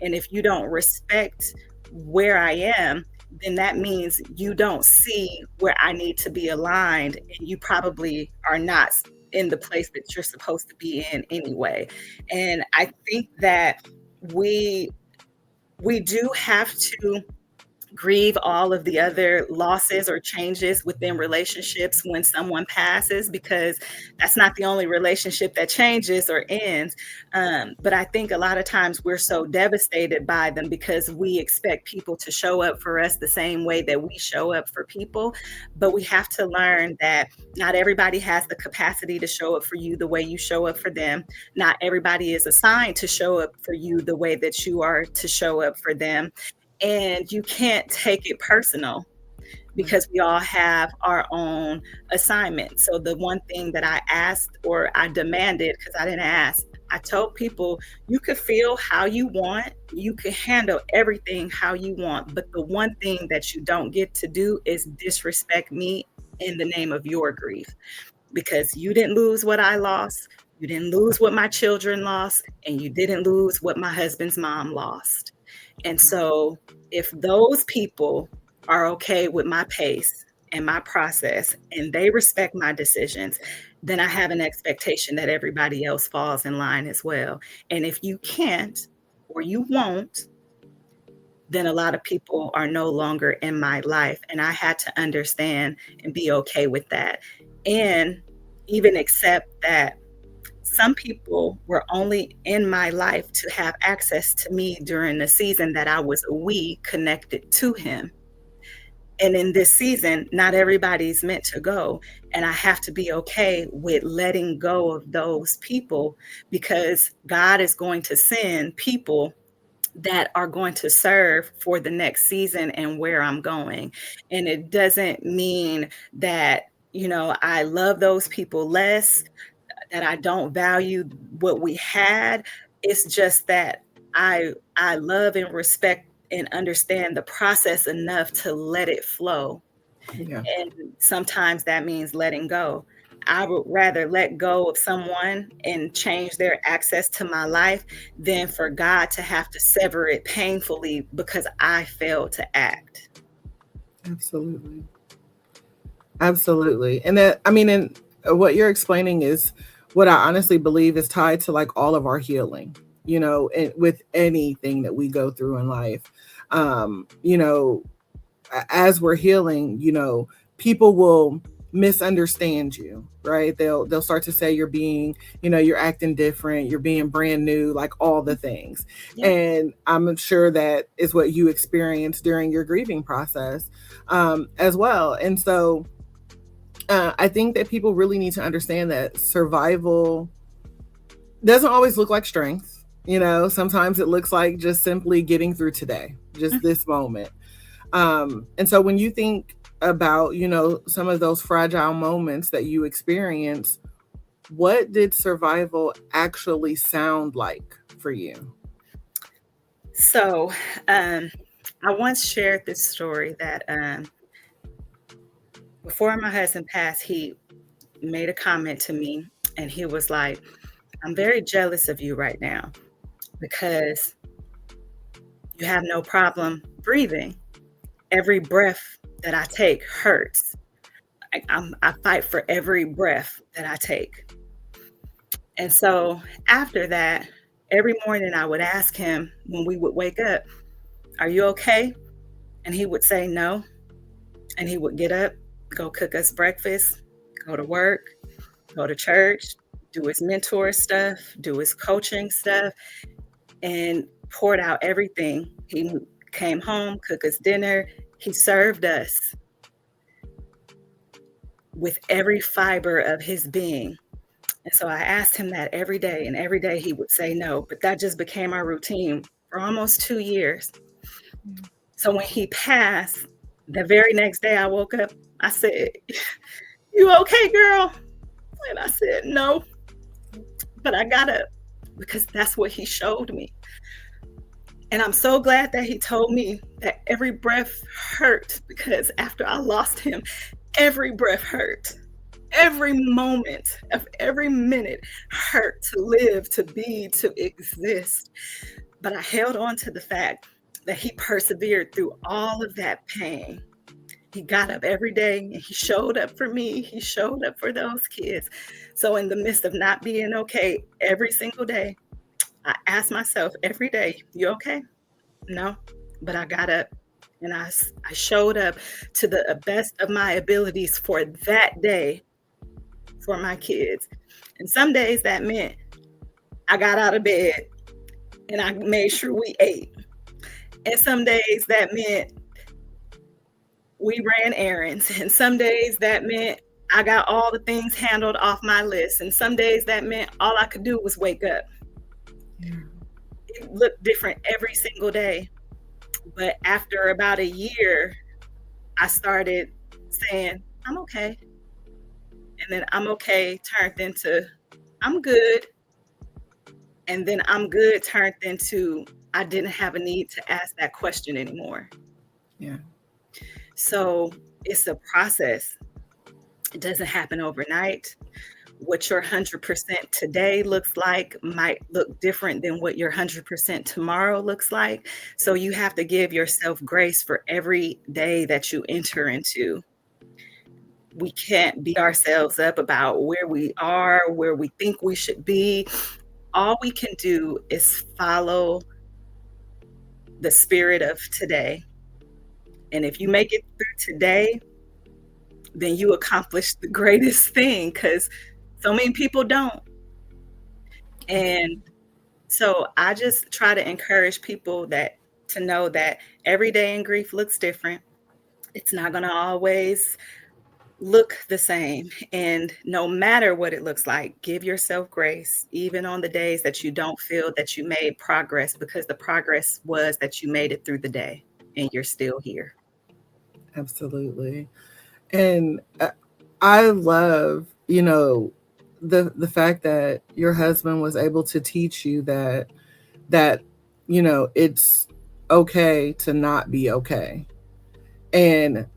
And if you don't respect where I am, then that means you don't see where I need to be aligned, and you probably are not in the place that you're supposed to be in anyway. And I think that we do have to grieve all of the other losses or changes within relationships when someone passes, because that's not the only relationship that changes or ends. But I think a lot of times we're so devastated by them because we expect people to show up for us the same way that we show up for people. But we have to learn that not everybody has the capacity to show up for you the way you show up for them. Not everybody is assigned to show up for you the way that you are to show up for them. And you can't take it personal because we all have our own assignment. So the one thing that I asked, or I demanded, because I didn't ask, I told people, you could feel how you want, you can handle everything how you want, but the one thing that you don't get to do is disrespect me in the name of your grief, because you didn't lose what I lost, you didn't lose what my children lost, and you didn't lose what my husband's mom lost. And so if those people are okay with my pace and my process and they respect my decisions, then I have an expectation that everybody else falls in line as well. And if you can't or you won't, then a lot of people are no longer in my life. And I had to understand and be okay with that. And even accept that some people were only in my life to have access to me during the season that I was connected to him. And in this season, not everybody's meant to go. And I have to be okay with letting go of those people, because God is going to send people that are going to serve for the next season and where I'm going. And it doesn't mean that, I love those people less, that I don't value what we had. It's just that I love and respect and understand the process enough to let it flow. Yeah. And sometimes that means letting go. I would rather let go of someone and change their access to my life than for God to have to sever it painfully because I failed to act. Absolutely. Absolutely. And and what you're explaining is what I honestly believe is tied to like all of our healing, and with anything that we go through in life. As we're healing, people will misunderstand you, right? They'll start to say you're being, you're acting different, you're being brand new, like all the things. Yeah. And I'm sure that is what you experienced during your grieving process as well. And so I think that people really need to understand that survival doesn't always look like strength. Sometimes it looks like just simply getting through today, just this moment. And so when you think about, some of those fragile moments that you experience, what did survival actually sound like for you? So I once shared this story that before my husband passed, he made a comment to me and he was like, I'm very jealous of you right now because you have no problem breathing. Every breath that I take hurts. I fight for every breath that I take. And so after that, every morning I would ask him when we would wake up, are you okay? And he would say no. And he would get up, go cook us breakfast, go to work, go to church, do his mentor stuff, do his coaching stuff, and poured out everything. He came home, cooked us dinner. He served us with every fiber of his being. And so I asked him that every day, and every day he would say no, but that just became our routine for almost 2 years. So when he passed, the very next day I woke up, I said, you okay, girl? And I said, no, but I got up because that's what he showed me. And I'm so glad that he told me that every breath hurt, because after I lost him, every breath hurt. Every moment of every minute hurt to live, to be, to exist. But I held on to the fact that he persevered through all of that pain. He got up every day and he showed up for me. He showed up for those kids. So in the midst of not being okay every single day, I ask myself every day, you okay? No, but I got up and I showed up to the best of my abilities for that day for my kids. And some days that meant I got out of bed and I made sure we ate. And some days that meant we ran errands. And some days that meant I got all the things handled off my list. And some days that meant all I could do was wake up. Yeah. It looked different every single day. But after about a year, I started saying, I'm okay. And then I'm okay turned into I'm good. And then I'm good turned into I didn't have a need to ask that question anymore. Yeah. So it's a process. It doesn't happen overnight. What your 100% today looks like might look different than what your 100% tomorrow looks like. So you have to give yourself grace for every day that you enter into. We can't beat ourselves up about where we are, where we think we should be. All we can do is follow the spirit of today. And if you make it through today, then you accomplished the greatest thing, because so many people don't. And so I just try to encourage people that to know that every day in grief looks different. It's not going to always look the same. And no matter what it looks like, give yourself grace, even on the days that you don't feel that you made progress, because the progress was that you made it through the day and you're still here. Absolutely. And I love, the fact that your husband was able to teach you that it's okay to not be okay. And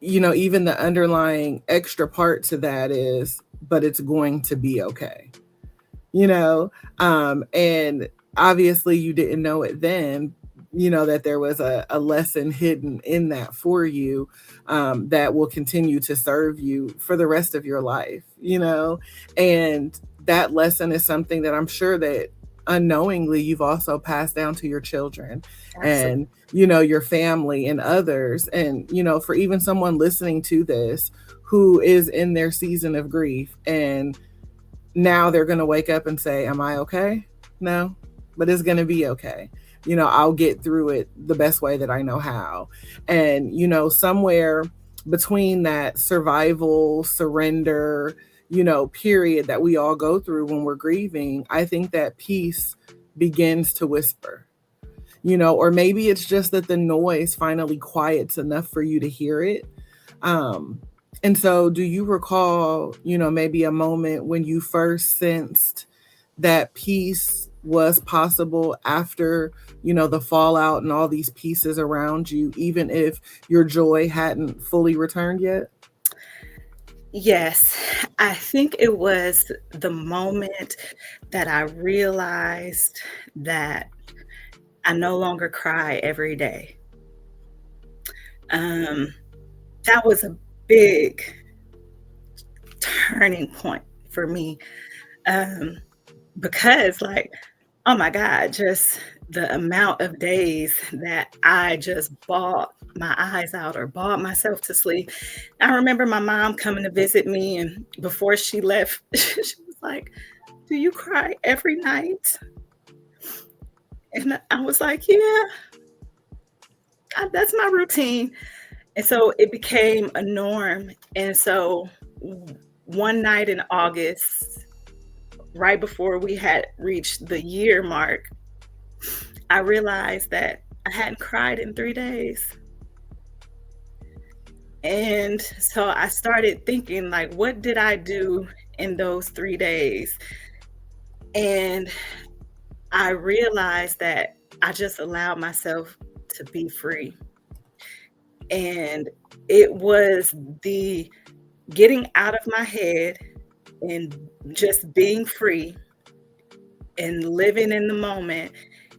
even the underlying extra part to that is, but it's going to be okay. And obviously you didn't know it then, that there was a lesson hidden in that for you, that will continue to serve you for the rest of your life, and that lesson is something that I'm sure that unknowingly you've also passed down to your children. Absolutely. And your family and others. And for even someone listening to this who is in their season of grief, and now they're going to wake up and say, am I okay? No, but it's going to be okay. I'll get through it the best way that I know how. And somewhere between that survival, surrender, period that we all go through when we're grieving, I think that peace begins to whisper, or maybe it's just that the noise finally quiets enough for you to hear it. And so do you recall, maybe a moment when you first sensed that peace was possible after, the fallout and all these pieces around you, even if your joy hadn't fully returned yet? Yes, I think it was the moment that I realized that I no longer cry every day. That was a big turning point for me, because oh my God, just the amount of days that I just bawled my eyes out or bawled myself to sleep. I remember my mom coming to visit me, and before she left, she was like, do you cry every night? And I was like, yeah, that's my routine. And so it became a norm. And so one night in August, right before we had reached the year mark, I realized that I hadn't cried in 3 days. And so I started thinking, what did I do in those 3 days? And I realized that I just allowed myself to be free. And it was the getting out of my head and just being free and living in the moment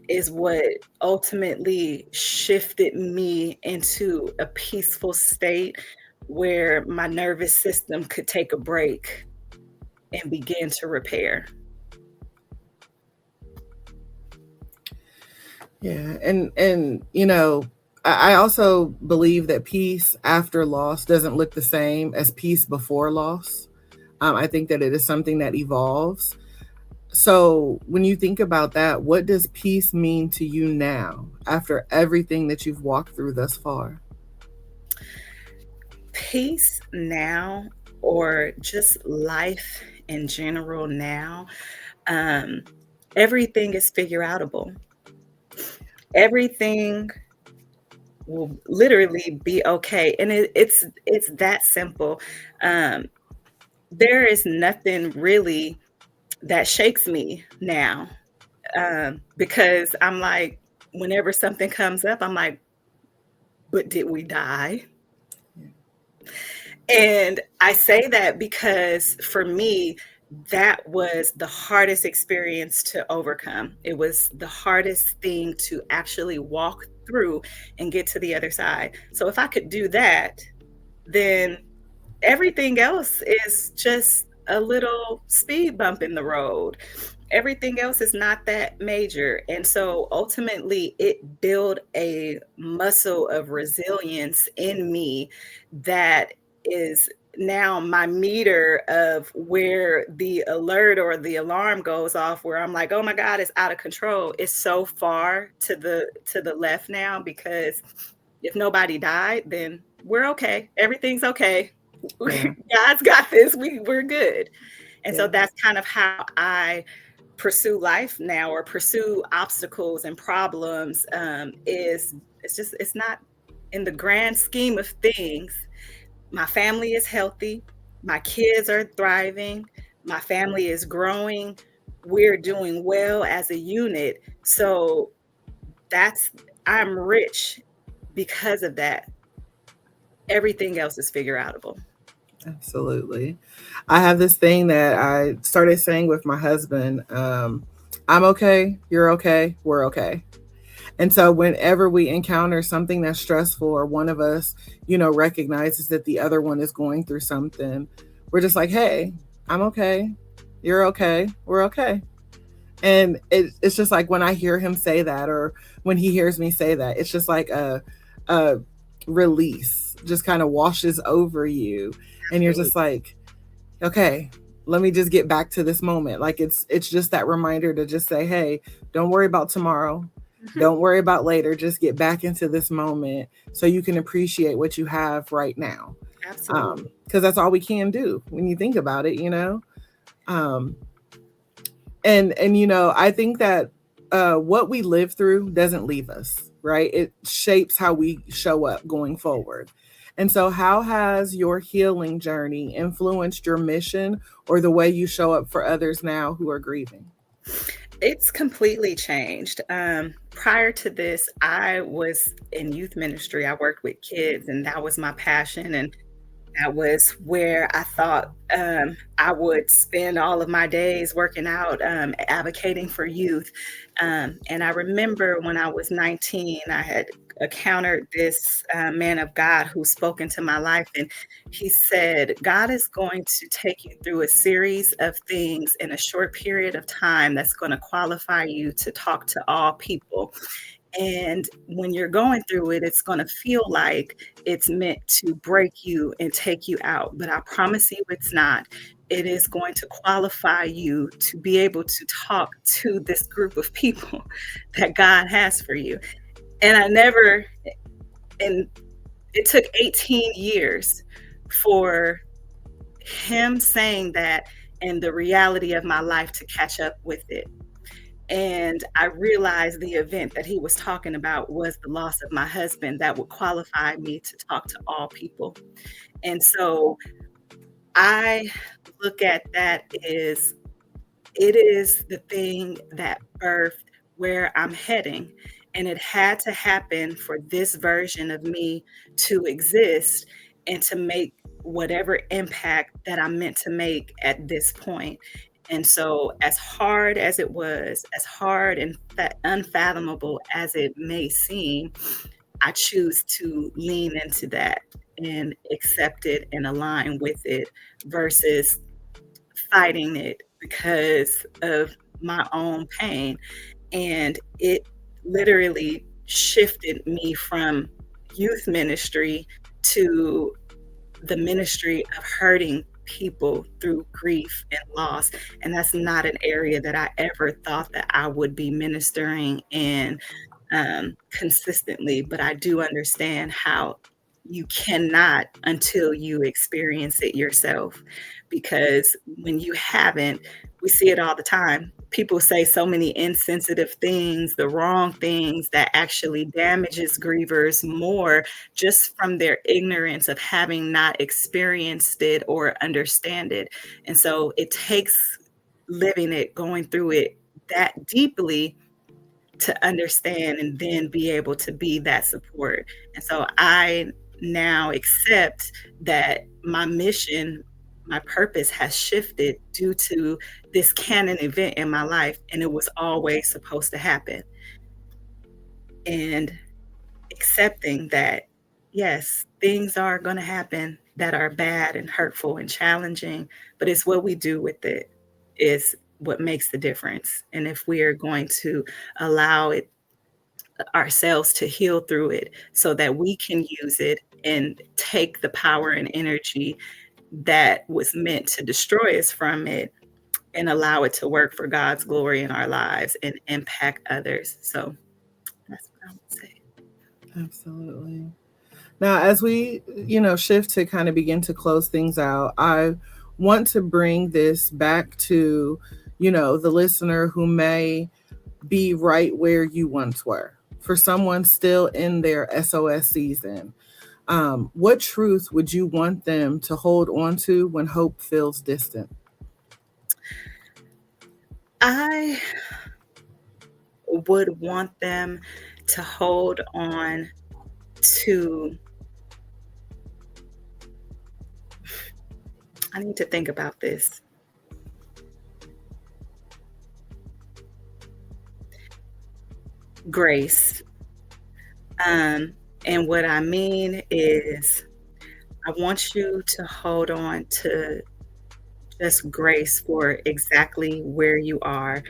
is what ultimately shifted me into a peaceful state where my nervous system could take a break and begin to repair. Yeah, and I also believe that peace after loss doesn't look the same as peace before loss. I think that it is something that evolves. So when you think about that, what does peace mean to you now after everything that you've walked through thus far? Peace now, or just life in general now, um, everything is figure outable. Everything will literally be okay, and it's that simple. Um, there is nothing really that shakes me now, because I'm like, whenever something comes up, I'm like, but did we die? And I say that because for me, that was the hardest experience to overcome. It was the hardest thing to actually walk through and get to the other side. So if I could do that, then everything else is just a little speed bump in the road. Everything else is not that major. And so ultimately, it built a muscle of resilience in me that is now my meter of where the alert or the alarm goes off, where I'm like, oh my God, it's out of control. It's so far to the left now, because if nobody died, then we're okay. Everything's okay. Yeah, God's got this. We're good. And so yeah, that's kind of how I pursue life now, or pursue obstacles and problems. Is it's just it's not, in the grand scheme of things. My family is healthy. My kids are thriving. My family is growing. We're doing well as a unit. So that's I'm rich because of that. Everything else is figure outable. absolutely. I have this thing that I started saying with my husband. I'm okay, you're okay, we're okay. And so whenever we encounter something that's stressful, or one of us, recognizes that the other one is going through something, we're just like, hey, I'm okay. You're okay. We're okay. And it's just like when I hear him say that, or when he hears me say that, it's just like a release just kind of washes over you. And you're Absolutely. just like, okay, let me just get back to this moment. Like it's just that reminder to just say, hey, don't worry about tomorrow. Mhm. Don't worry about later. Just get back into this moment so you can appreciate what you have right now. Absolutely. Because that's all we can do when you think about it. Um, and I think that what we live through doesn't leave us, right? It shapes how we show up going forward. And so how has your healing journey influenced your mission, or the way you show up for others now who are grieving? It's completely changed. Prior to this, I was in youth ministry. I worked with kids, and that was my passion. And that was where I thought I would spend all of my days working out, advocating for youth. And I remember when I was 19, I had encountered this man of God who spoke into my life. And he said, God is going to take you through a series of things in a short period of time that's going to qualify you to talk to all people. And when you're going through it, it's going to feel like it's meant to break you and take you out. But I promise you, it's not. It is going to qualify you to be able to talk to this group of people that God has for you. And and it took 18 years for him saying that and the reality of my life to catch up with it. And I realized the event that he was talking about was the loss of my husband that would qualify me to talk to all people. And so I look at that as it is the thing that birthed where I'm heading. And it had to happen for this version of me to exist and to make whatever impact that I'm meant to make at this point. And so, as hard as it was, as hard and unfathomable as it may seem, I choose to lean into that and accept it and align with it versus fighting it because of my own pain. And it literally shifted me from youth ministry to the ministry of hurting people through grief and loss. And that's not an area that I ever thought that I would be ministering in consistently. But I do understand how you cannot until you experience it yourself. Because when you haven't, we see it all the time. People say so many insensitive things, the wrong things that actually damages grievers more just from their ignorance of having not experienced it or understand it. And so it takes living it, going through it that deeply to understand and then be able to be that support. And so I now accept that my mission, my purpose has shifted due to this canon event in my life, and it was always supposed to happen. And accepting that, yes, things are going to happen that are bad and hurtful and challenging, but it's what we do with it is what makes the difference. And if we are going to allow it ourselves to heal through it so that we can use it and take the power and energy that was meant to destroy us from it and allow it to work for God's glory in our lives and impact others. So that's what I would say. Absolutely. Now, as we, shift to kind of begin to close things out, I want to bring this back to, the listener who may be right where you once were. For someone still in their S.O.S season, what truth would you want them to hold on to when hope feels distant? I would want them to hold on to, I need to think about this. Grace. And what I mean is, I want you to hold on to just grace for exactly where you are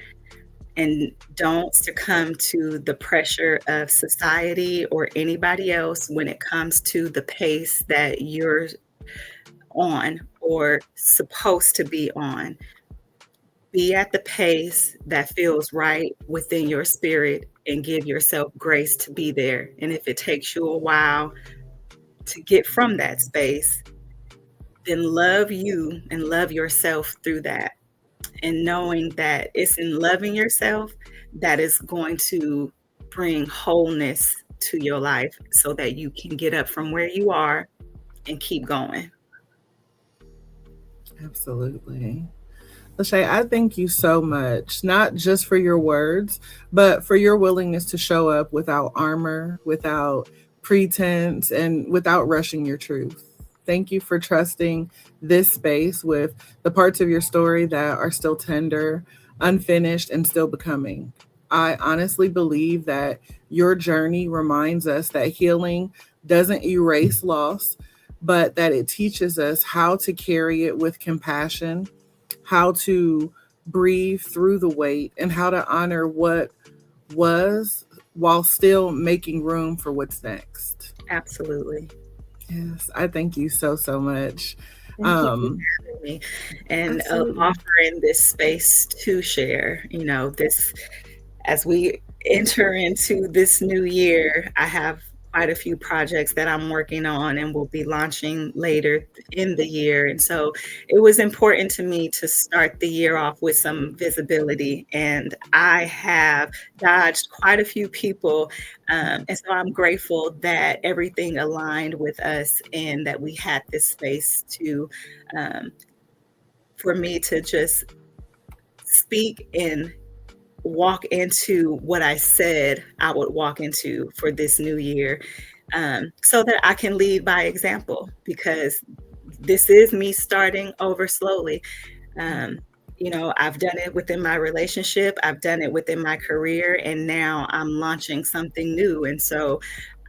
and don't succumb to the pressure of society or anybody else when it comes to the pace that you're on or supposed to be on. Be at the pace that feels right within your spirit and give yourself grace to be there. And if it takes you a while to get from that space, then love you and love yourself through that. And knowing that it's in loving yourself that is going to bring wholeness to your life so that you can get up from where you are and keep going. Absolutely. LaShaye, I thank you so much, not just for your words, but for your willingness to show up without armor, without pretense, and without rushing your truth. Thank you for trusting this space with the parts of your story that are still tender, unfinished, and still becoming. I honestly believe that your journey reminds us that healing doesn't erase loss, but that it teaches us how to carry it with compassion, how to breathe through the weight, and how to honor what was while still making room for what's next. Absolutely. Yes, I thank you so, so much. Thank you for having me and offering this space to share, this as we enter into this new year. I have quite a few projects that I'm working on and will be launching later in the year. And so it was important to me to start the year off with some visibility. And I have dodged quite a few people. And so I'm grateful that everything aligned with us and that we had this space to, for me to just speak and walk into what I said I would walk into for this new year, so that I can lead by example, because this is me starting over slowly. You know, I've done it within my relationship, I've done it within my career, and now I'm launching something new. And so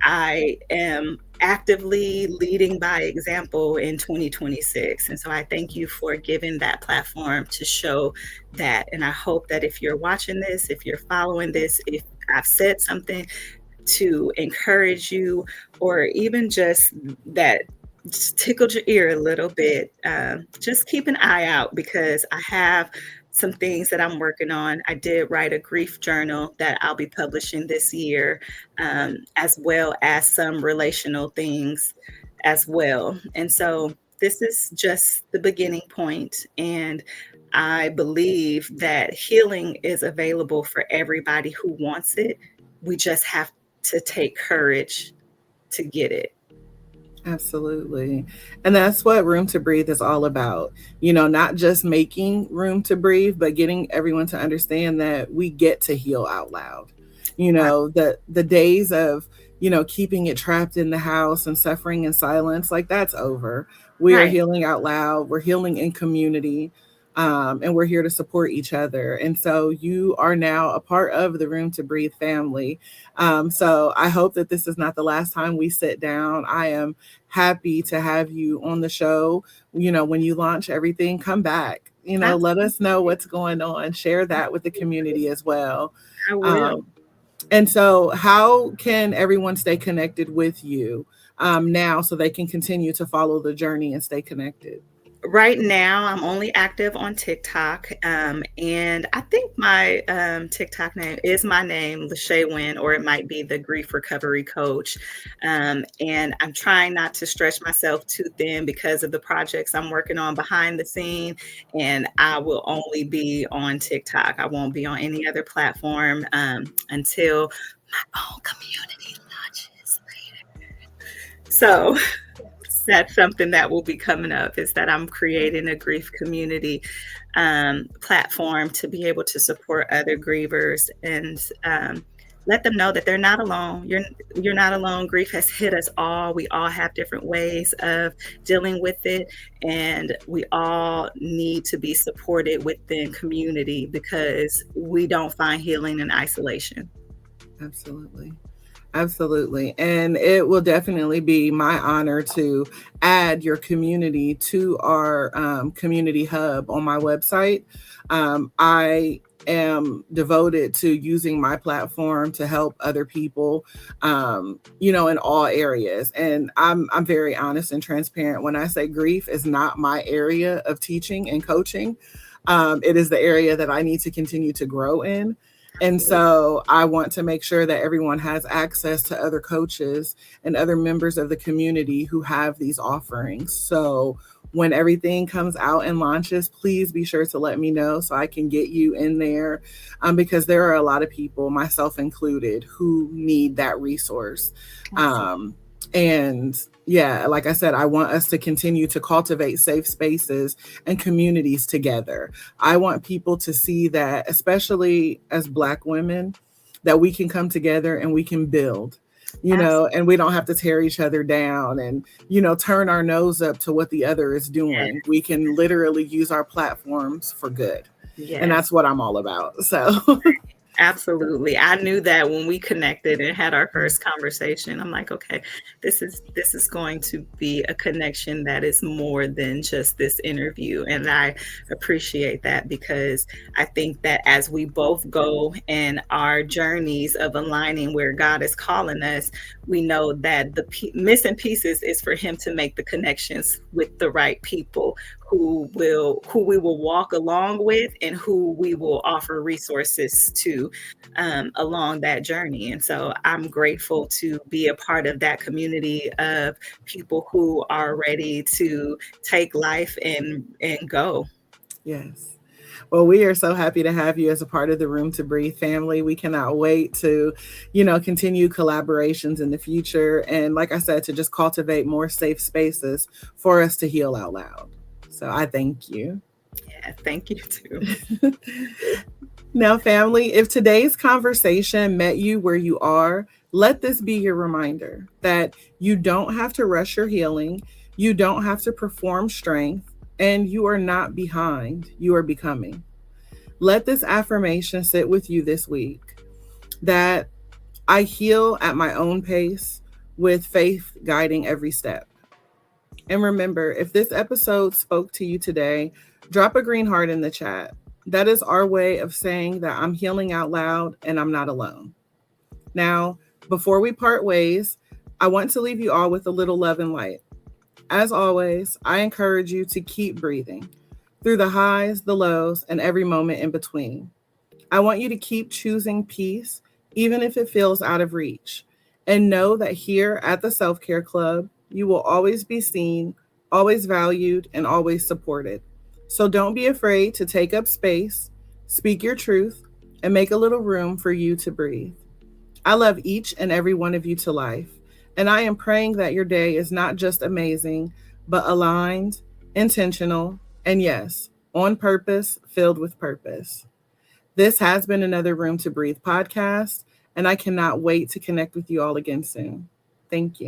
I am actively leading by example in 2026. And so I thank you for giving that platform to show that. And I hope that if you're watching this, if you're following this, if I've said something to encourage you, or even just that just tickled your ear a little bit, just keep an eye out because I have some things that I'm working on. I did write a grief journal that I'll be publishing this year, as well as some relational things as well. And so this is just the beginning point, and I believe that healing is available for everybody who wants it. We just have to take courage to get it. Absolutely. And that's what Room to Breathe is all about. Not just making room to breathe, but getting everyone to understand that we get to heal out loud. The days of, keeping it trapped in the house and suffering in silence, like that's over. We are Right. healing out loud. We're healing in community. And we're here to support each other. And so you are now a part of the Room to Breathe family. So I hope that this is not the last time we sit down. I am happy to have you on the show. When you launch everything, come back. Let us know Absolutely. what's going on. Share that with the community as well. I will. Um, and so, how can everyone stay connected with you now so they can continue to follow the journey and stay connected? Right now, I'm only active on TikTok, and I think my TikTok name is my name, LaShaye Wynn, or it might be the Grief Recovery Coach. And I'm trying not to stretch myself too thin because of the projects I'm working on behind the scene. And I will only be on TikTok. I won't be on any other platform until my own community launches. So that's something that will be coming up, is that I'm creating a grief community platform to be able to support other grievers and let them know that they're not alone. You're not alone. Grief has hit us all. We all have different ways of dealing with it, and we all need to be supported within community because we don't find healing in isolation. Absolutely. Absolutely. And it will definitely be my honor to add your community to our community hub on my website. I am devoted to using my platform to help other people, in all areas. And I'm very honest and transparent when I say grief is not my area of teaching and coaching. It is the area that I need to continue to grow in. And Absolutely. so I want to make sure that everyone has access to other coaches and other members of the community who have these offerings. So when everything comes out and launches, please be sure to let me know so I can get you in there, because there are a lot of people, myself included, who need that resource. Absolutely. And yeah, like I said, I want us to continue to cultivate safe spaces and communities together. I want people to see that, especially as Black women, that we can come together and we can build, Absolutely. and we don't have to tear each other down and, turn our nose up to what the other is doing. We can literally use our platforms for good. And Yes. that's what I'm all about. So Absolutely. I knew that when we connected and had our first conversation. I'm like, okay, this is going to be a connection that is more than just this interview. And I appreciate that because I think that as we both go in our journeys of aligning where God is calling us, we know that the missing pieces is for him to make the connections with the right people who we will walk along with and who we will offer resources to along that journey. And so I'm grateful to be a part of that community of people who are ready to take life and go. yes. Well, we are so happy to have you as a part of the Room to Breathe family. We cannot wait to, continue collaborations in the future. And like I said, to just cultivate more safe spaces for us to heal out loud. So I thank you. Yeah, thank you too. Now, family, if today's conversation met you where you are, let this be your reminder that you don't have to rush your healing. You don't have to perform strength. And you are not behind, you are becoming. Let this affirmation sit with you this week that I heal at my own pace with faith guiding every step. And remember, if this episode spoke to you today, drop a green heart in the chat. That is our way of saying that I'm healing out loud and I'm not alone. Now, before we part ways, I want to leave you all with a little love and light. As always, I encourage you to keep breathing through the highs, the lows, and every moment in between. I want you to keep choosing peace, even if it feels out of reach. And know that here at the Self Care Club, you will always be seen, always valued, and always supported. So don't be afraid to take up space, speak your truth, and make a little room for you to breathe. I love each and every one of you to life. And I am praying that your day is not just amazing, but aligned, intentional, and yes, on purpose, filled with purpose. This has been another Room to Breathe podcast, and I cannot wait to connect with you all again soon. Thank you.